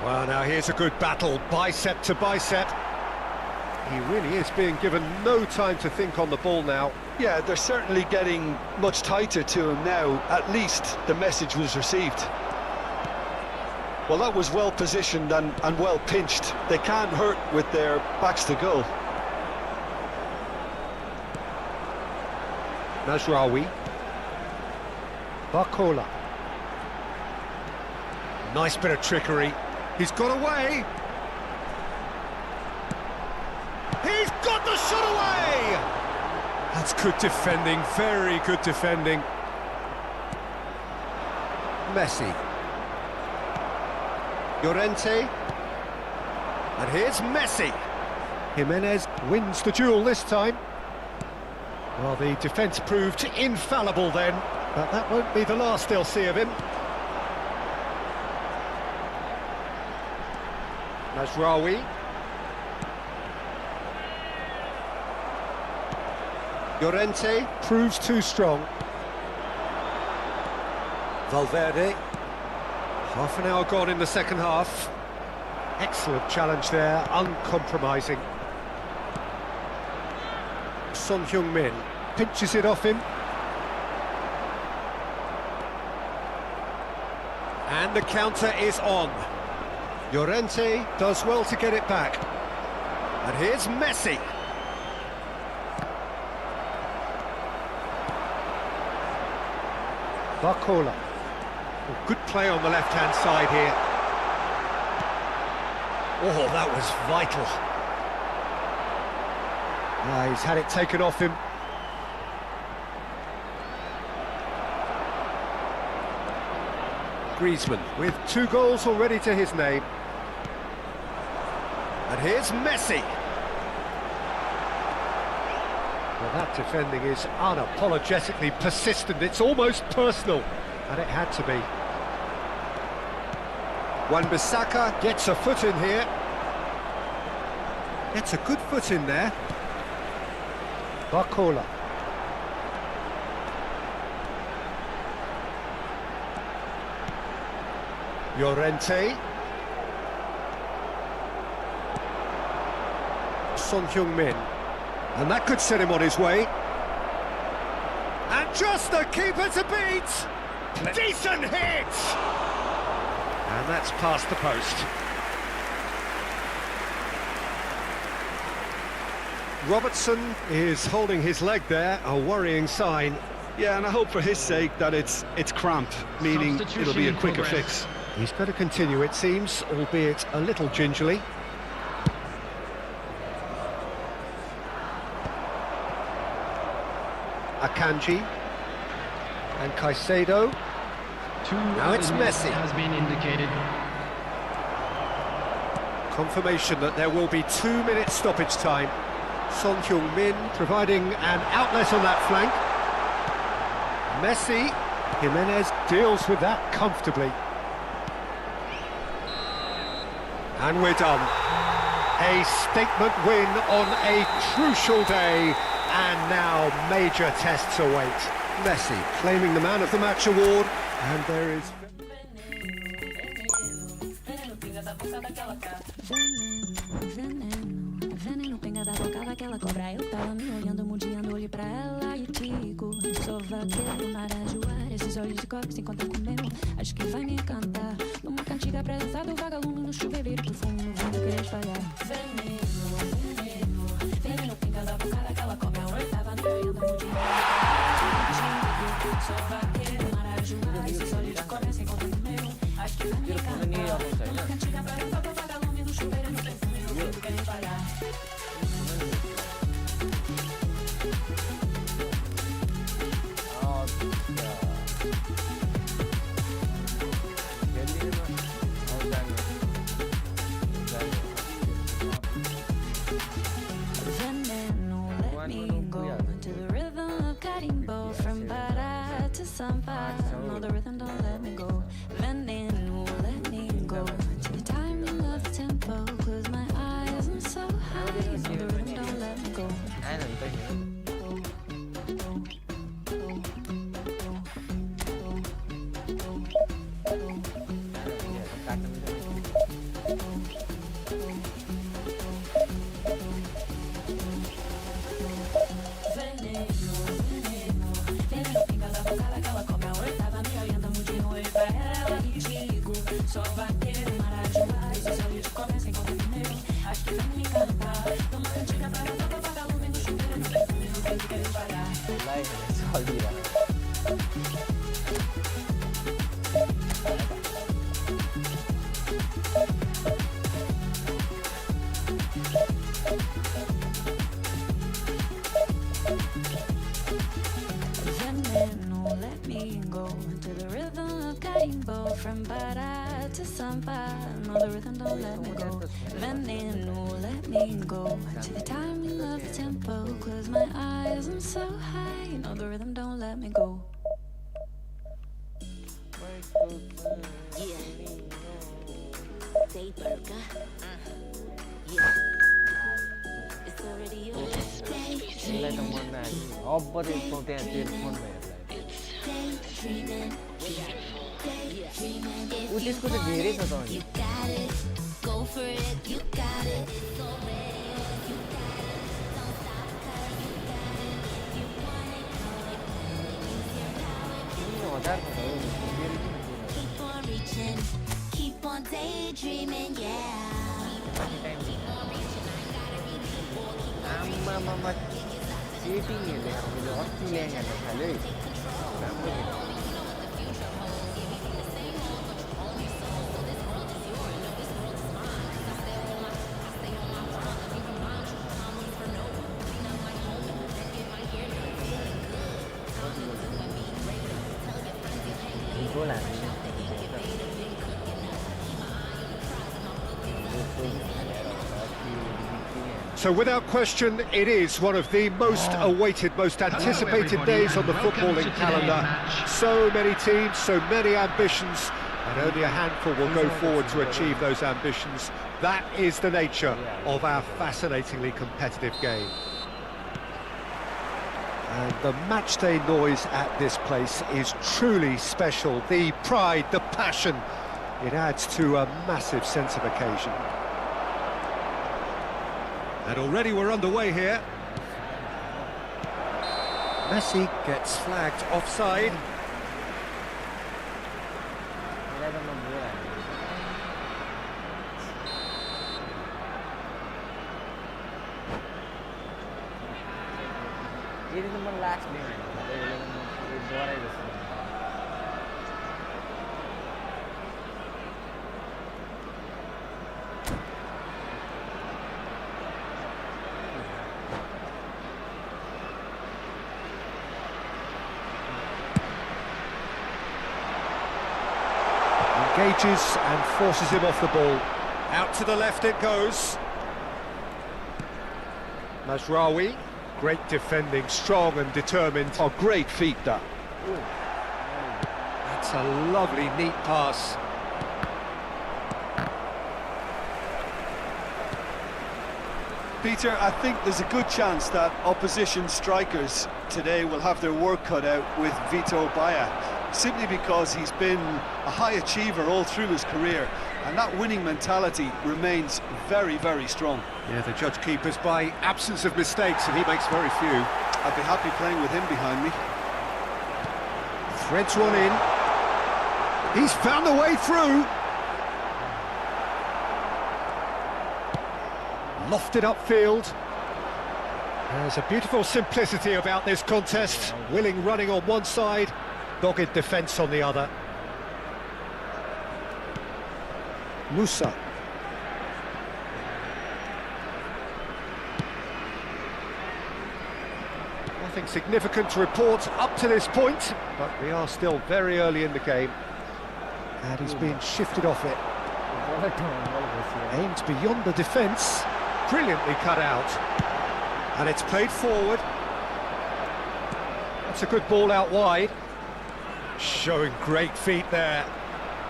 Well, now here's a good battle, bicep to bicep. He really is being given no time to think on the ball now. Yeah, they're certainly getting much tighter to him now. At least the message was received. Well, that was well positioned and well pinched. They can't hurt with their backs to goal. Mazraoui. Barcola. Nice bit of trickery. He's got away. He's got the shot away! That's good defending, very good defending. Messi. Llorente. And here's Messi. Jimenez wins the duel this time. Well, the defence proved infallible then, but that won't be the last they'll see of him. Mazraoui. Llorente proves too strong. Valverde. Half an hour gone in the second half. Excellent challenge there, uncompromising. Son Heung-min pinches it off him. And the counter is on. Llorente does well to get it back. And here's Messi. Barcola. Oh, good play on the left-hand side here. Oh, that was vital. He's had it taken off him. Griezmann with 2 goals already to his name. And here's Messi. Well, that defending is unapologetically persistent. It's almost personal, and it had to be. Wan-Bissaka gets a foot in here. Gets a good foot in there. Barcola. Llorente. Son Heung-min. And that could set him on his way. And just the keeper to beat! Decent hit! And that's past the post. Robertson is holding his leg there, a worrying sign. Yeah, and I hope for his sake that it's cramp, meaning it'll be a quicker fix. He's going to continue, it seems, albeit a little gingerly. Akanji and Caicedo. Now it's Messi. Has been indicated. Confirmation that there will be 2 minutes stoppage time. Son Heung-min providing an outlet on that flank. Messi. Jimenez deals with that comfortably. And we're done. A statement win on a crucial day, and now major tests await. Messi claiming the Man of the Match award, and there is... Veneno, pinga da boca daquela cobra. Eu tava me olhando, mudando, olhei pra ela e digo: sou vaqueiro, marajoara. Esses olhos de coque se encontram com o meu, acho que vai me encantar. Numa cantiga pra dançar do vagalume no chuveiro, perfume no vento querer espalhar. Veneno, veneno, pinga da boca daquela cobra. Eu tava me olhando, mudando, sou vaqueiro, marajoara. Esses olhos de coque se encontram com o meu, acho que vai me encantar. Numa cantiga pra dançar do vagalume no chuveiro, perfume no vento querer espalhar. Veneno, let me go to the rhythm of carimbo, from Pará to Sampa. No, the rhythm don't let me go. Veneno, let me go to the timing of the tempo. Close my eyes, I'm so high. No, the rhythm don't let me go. Sou vaqueiro, marajoara. Esses olhos de cobre se encontram com o meu, acho que vai me encantar. Numa cantiga pra dançar do vagalume no chuveiro, no perfume no vento querer espalhar. Veneno, let me go to the rhythm of carimbo, from Pará to Sampa. No, the rhythm don't let me go. Veneno, let me go to the timing of the tempo. Close my eyes, I'm so high. No, the rhythm don't let me go. Yeah. Say burger. Yeah. It's already yours. Daydreaming. You got it. Go for it. You got it. It's so real. You got it. Don't stop 'cause you got it. You want it. Use your power. Keep on reaching. Keep on daydreaming. Yeah. Keep on reaching. I gotta reach it. So without question, it is one of the most awaited, most anticipated days on the footballing calendar. So many teams, so many ambitions, and only a handful will go forward to achieve those ambitions. That is the nature of our fascinatingly competitive game. And the matchday noise at this place is truly special. The pride, the passion, it adds to a massive sense of occasion. And already we're underway here. Messi gets flagged offside. Engages and forces him off the ball. Out to the left it goes. Mazraoui, great defending, strong and determined. Oh, great feat that. That's a lovely, neat pass. Peter, I think there's a good chance that opposition strikers today will have their work cut out with Vitor Baia, simply because he's been a high achiever all through his career, and that winning mentality remains very, very strong. Yeah, the judge keepers by absence of mistakes, and he makes very few. I'd be happy playing with him behind me. Threads one in. He's found a way through. Lofted upfield. There's a beautiful simplicity about this contest. Willing running on one side, dogged defence on the other. Musa. Nothing significant to report up to this point, but we are still very early in the game. And he's being shifted off it. Aimed beyond the defence. Brilliantly cut out. And it's played forward. That's a good ball out wide. Showing great feet there.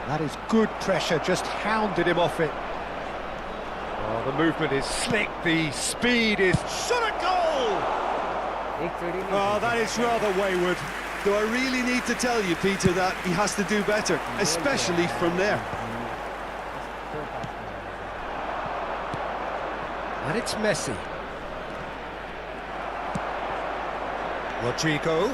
That is good pressure, just hounded him off it. Oh, the movement is slick, the speed is... Shot a goal! Oh, that is rather wayward. Do I really need to tell you, Peter, that he has to do better, especially from there? And it's Messi. Rodrigo.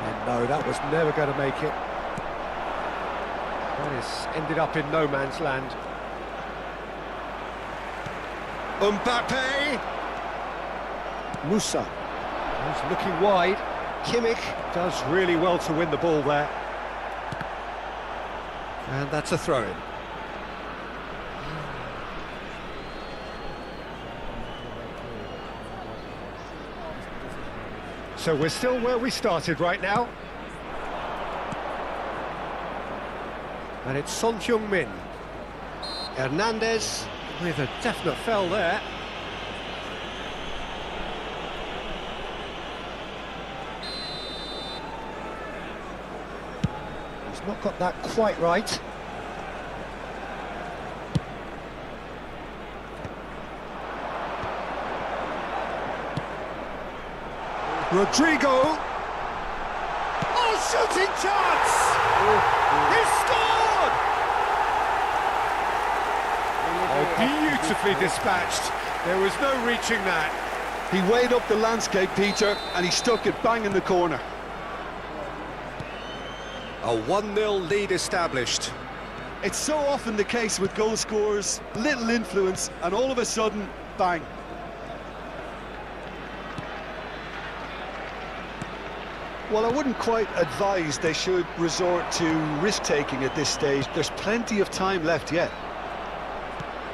And no, that was never going to make it. That is ended up in no man's land. Mbappe. Musa. He's looking wide. Kimmich does really well to win the ball there. And that's a throw-in. So we're still where we started right now. And it's Son Heung-min. Hernandez with a definite foul there. He's not got that quite right. Rodrigo! Oh, shooting chance! He scored! Oh, beautifully dispatched. There was no reaching that. He weighed up the landscape, Peter, and he stuck it bang in the corner. A 1-0 lead established. It's so often the case with goal scorers, little influence, and all of a sudden, bang. Well, I wouldn't quite advise they should resort to risk-taking at this stage. There's plenty of time left yet.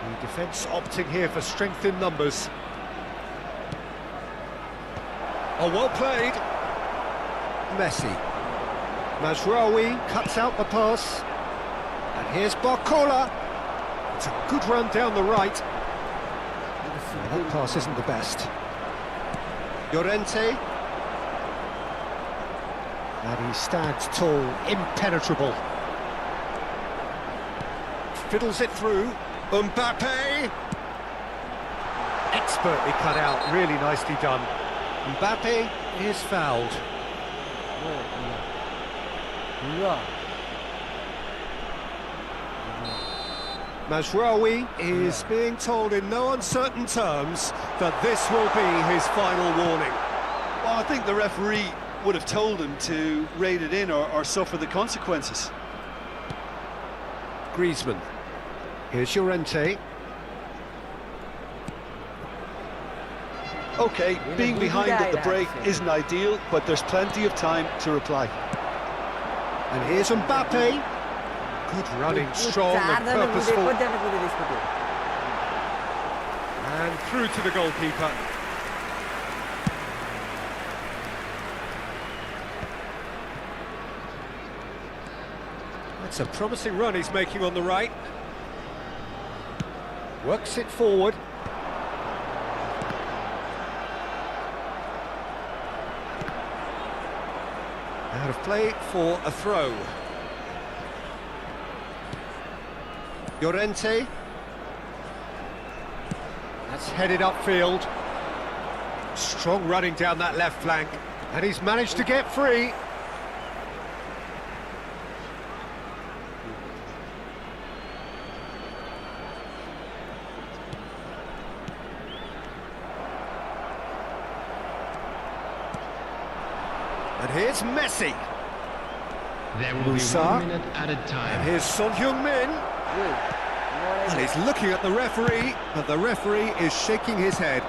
The defence opting here for strength in numbers. Oh, well played. Messi. Mazraoui cuts out the pass. And here's Barcola. It's a good run down the right. Oh, that pass isn't the best. Llorente. And he stands tall, impenetrable. Fiddles it through. Mbappe! Expertly cut out, really nicely done. Mbappe is fouled. Mazraoui is being told in no uncertain terms that this will be his final warning. Well, I think the referee would have told him to rate it in or suffer the consequences. Griezmann. Here's Llorente. OK, being behind at the break isn't ideal, but there's plenty of time to reply. And here's Mbappe. Good running, strong and purposeful. And through to the goalkeeper. That's a promising run he's making on the right. Works it forward. Out of play for a throw. Llorente. That's headed upfield. Strong running down that left flank. And he's managed to get free. And here's Messi. There will Musa. be 1 minute added And time. here's Son Heung-min. And he's looking at the referee, but the referee is shaking his head.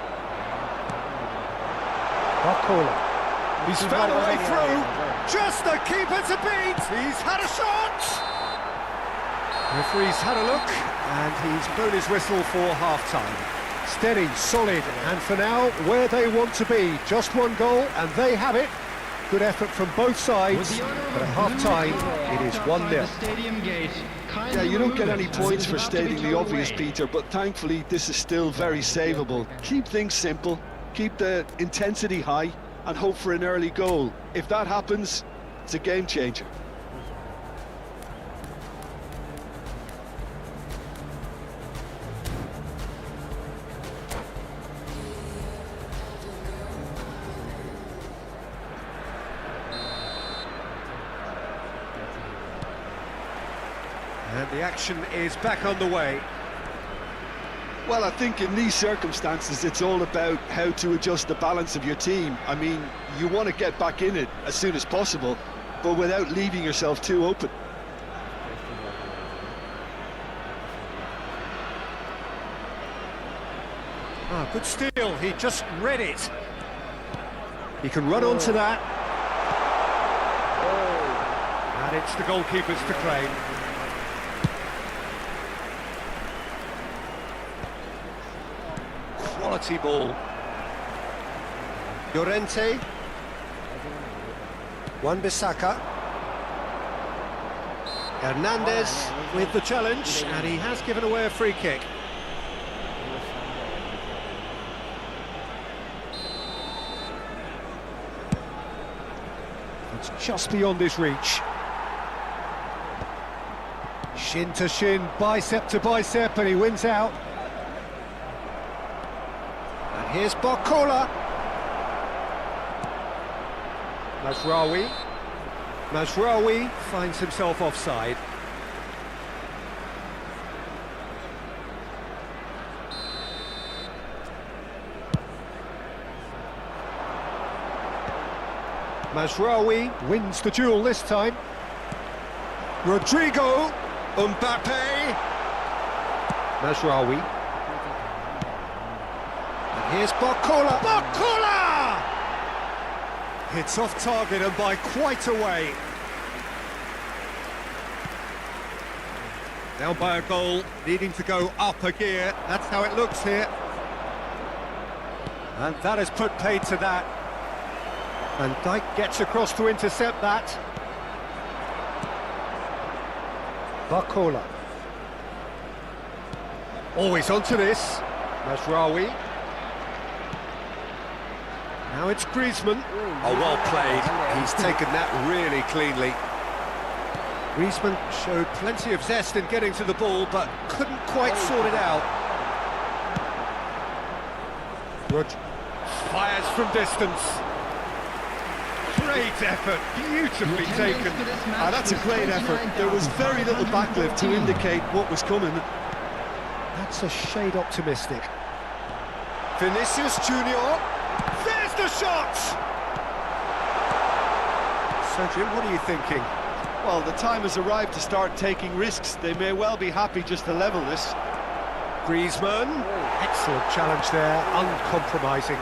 Barcola. He's found a way through. Just the keeper to beat. He's had a shot. Referee's had a look, and he's blown his whistle for half-time. Steady, solid, and for now, where they want to be. Just one goal, and they have it. Good effort from both sides, but at half-time, it is 1-0. Yeah, you don't get any points for stating the obvious, Peter, but thankfully this is still very savable. Keep things simple, keep the intensity high, and hope for an early goal. If that happens, it's a game changer. And the action is back on the way. Well, I think in these circumstances, it's all about how to adjust the balance of your team. I mean, you want to get back in it as soon as possible, but without leaving yourself too open. Ah, good steal, he just read it. He can run onto that. And it's the goalkeepers to claim. Quality ball. Llorente. Wan-Bissaka. Hernandez with the challenge, and he has given away a free kick. It's just beyond his reach. Shin to shin, bicep to bicep, and he wins out. And here's Barcola. Mazraoui. Mazraoui finds himself offside. Mazraoui wins the duel this time. Rodrigo, Mbappe, Mazraoui. And here's Barcola. Barcola! Hits off target and by quite a way. Down by a goal, needing to go up a gear. That's how it looks here. And that has put paid to that. And Dijk gets across to intercept that. Barcola. Always onto this. Mazraoui. Now it's Griezmann. Oh, well played. He's taken that really cleanly. Griezmann showed plenty of zest in getting to the ball, but couldn't quite sort it out. Fires from distance. Great effort, beautifully taken. That's a great effort. There was very little backlift to indicate what was coming. That's a shade optimistic. Vinicius Junior. There's the shot! So Jim, what are you thinking? Well, the time has arrived to start taking risks. They may well be happy just to level this. Griezmann. Excellent challenge there, uncompromising.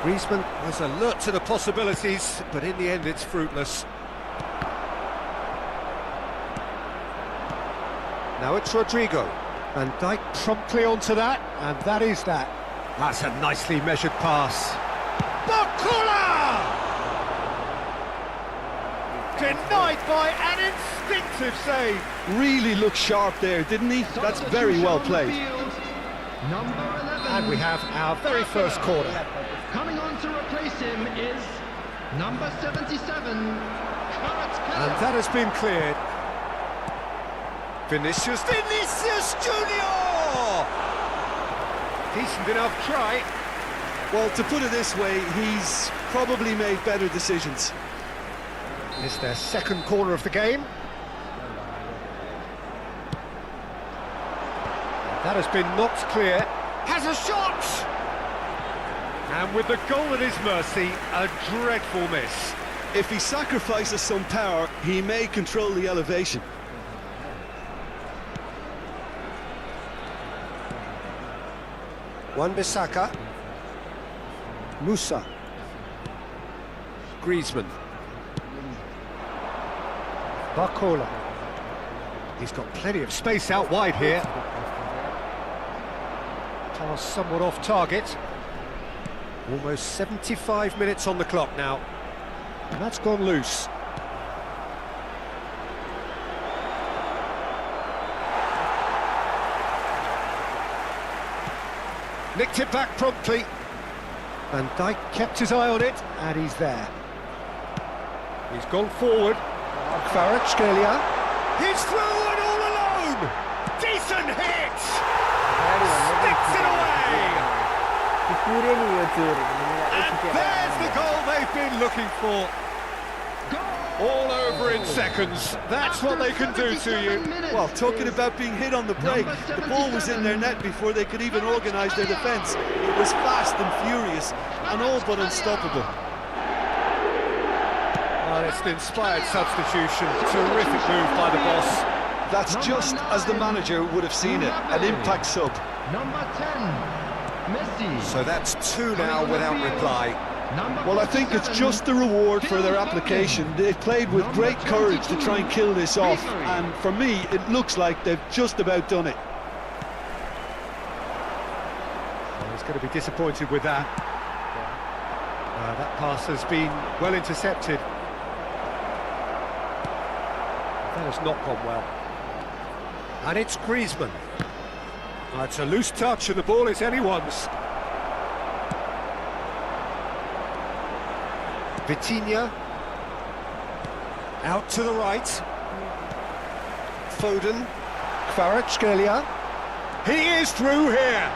Griezmann was alert to the possibilities, but in the end it's fruitless. Now it's Rodrigo. And Dijk promptly onto that, and that is that. That's a nicely measured pass. Barcola! Denied by an instinctive save. Really looked sharp there, didn't he? That's very well played. And we have our very first corner. Coming on to replace him is number 77, And that has been cleared. Vinicius Junior! Decent enough try. Well, to put it this way, he's probably made better decisions. It's their second corner of the game. That has been knocked clear. Has a shot! And with the goal at his mercy, a dreadful miss. If he sacrifices some power, he may control the elevation. Wan-Bissaka. Musa. Griezmann. Barcola. He's got plenty of space out wide here. Pass somewhat off target. Almost 75 minutes on the clock now. And that's gone loose. Nicked it back promptly. Van Dijk kept his eye on it, and he's there. He's gone forward. Kvaratskhelia. He's through and all alone! Decent hit! Sticks it away! And there's the goal they've been looking for. All over in seconds. That's what they can do to you. Well, talking about being hit on the break, the ball was in their net before they could even organise their defence. It was fast and furious, and all but unstoppable. Well, it's an inspired substitution. Terrific move by the boss. That's just as the manager would have seen it, an impact sub. Number 10, Messi. So that's two now without reply. Well, I think it's just the reward for their application. They've played with great courage to try and kill this off, and for me, it looks like they've just about done it. Well, he's going to be disappointed with that. That pass has been well intercepted. That has not gone well. And it's Griezmann. It's a loose touch and the ball is anyone's. Vitinha. Out to the right. Foden. Kvaratskhelia. He is through here.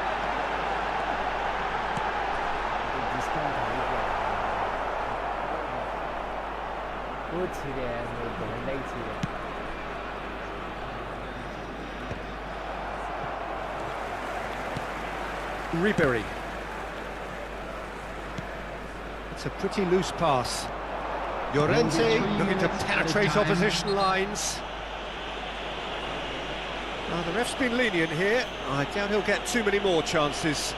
Ribéry. It's a pretty loose pass. Llorente looking to penetrate opposition lines. Now the ref's been lenient here. I doubt he'll get too many more chances.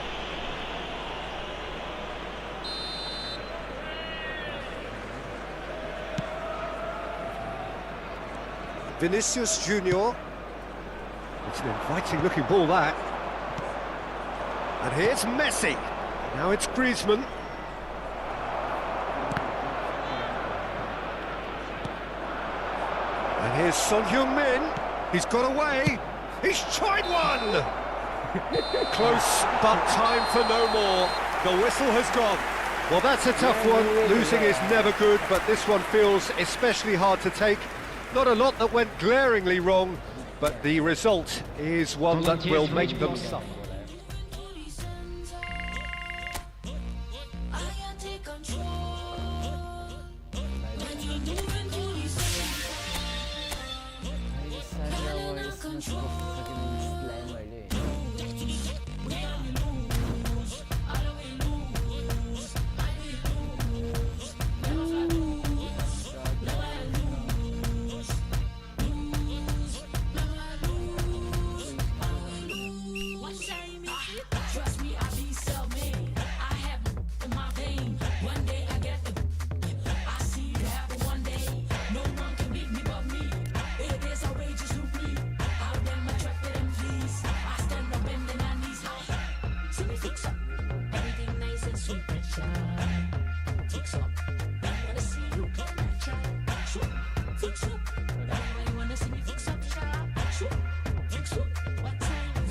Vinicius Junior. It's an inviting looking ball, that. And here's Messi. Now it's Griezmann. And here's Son Heung-min. He's got away. He's tried one! Close, but time for no more. The whistle has gone. Well, that's a tough one. Losing is never good, but this one feels especially hard to take. Not a lot that went glaringly wrong, but the result is one that will make them suffer.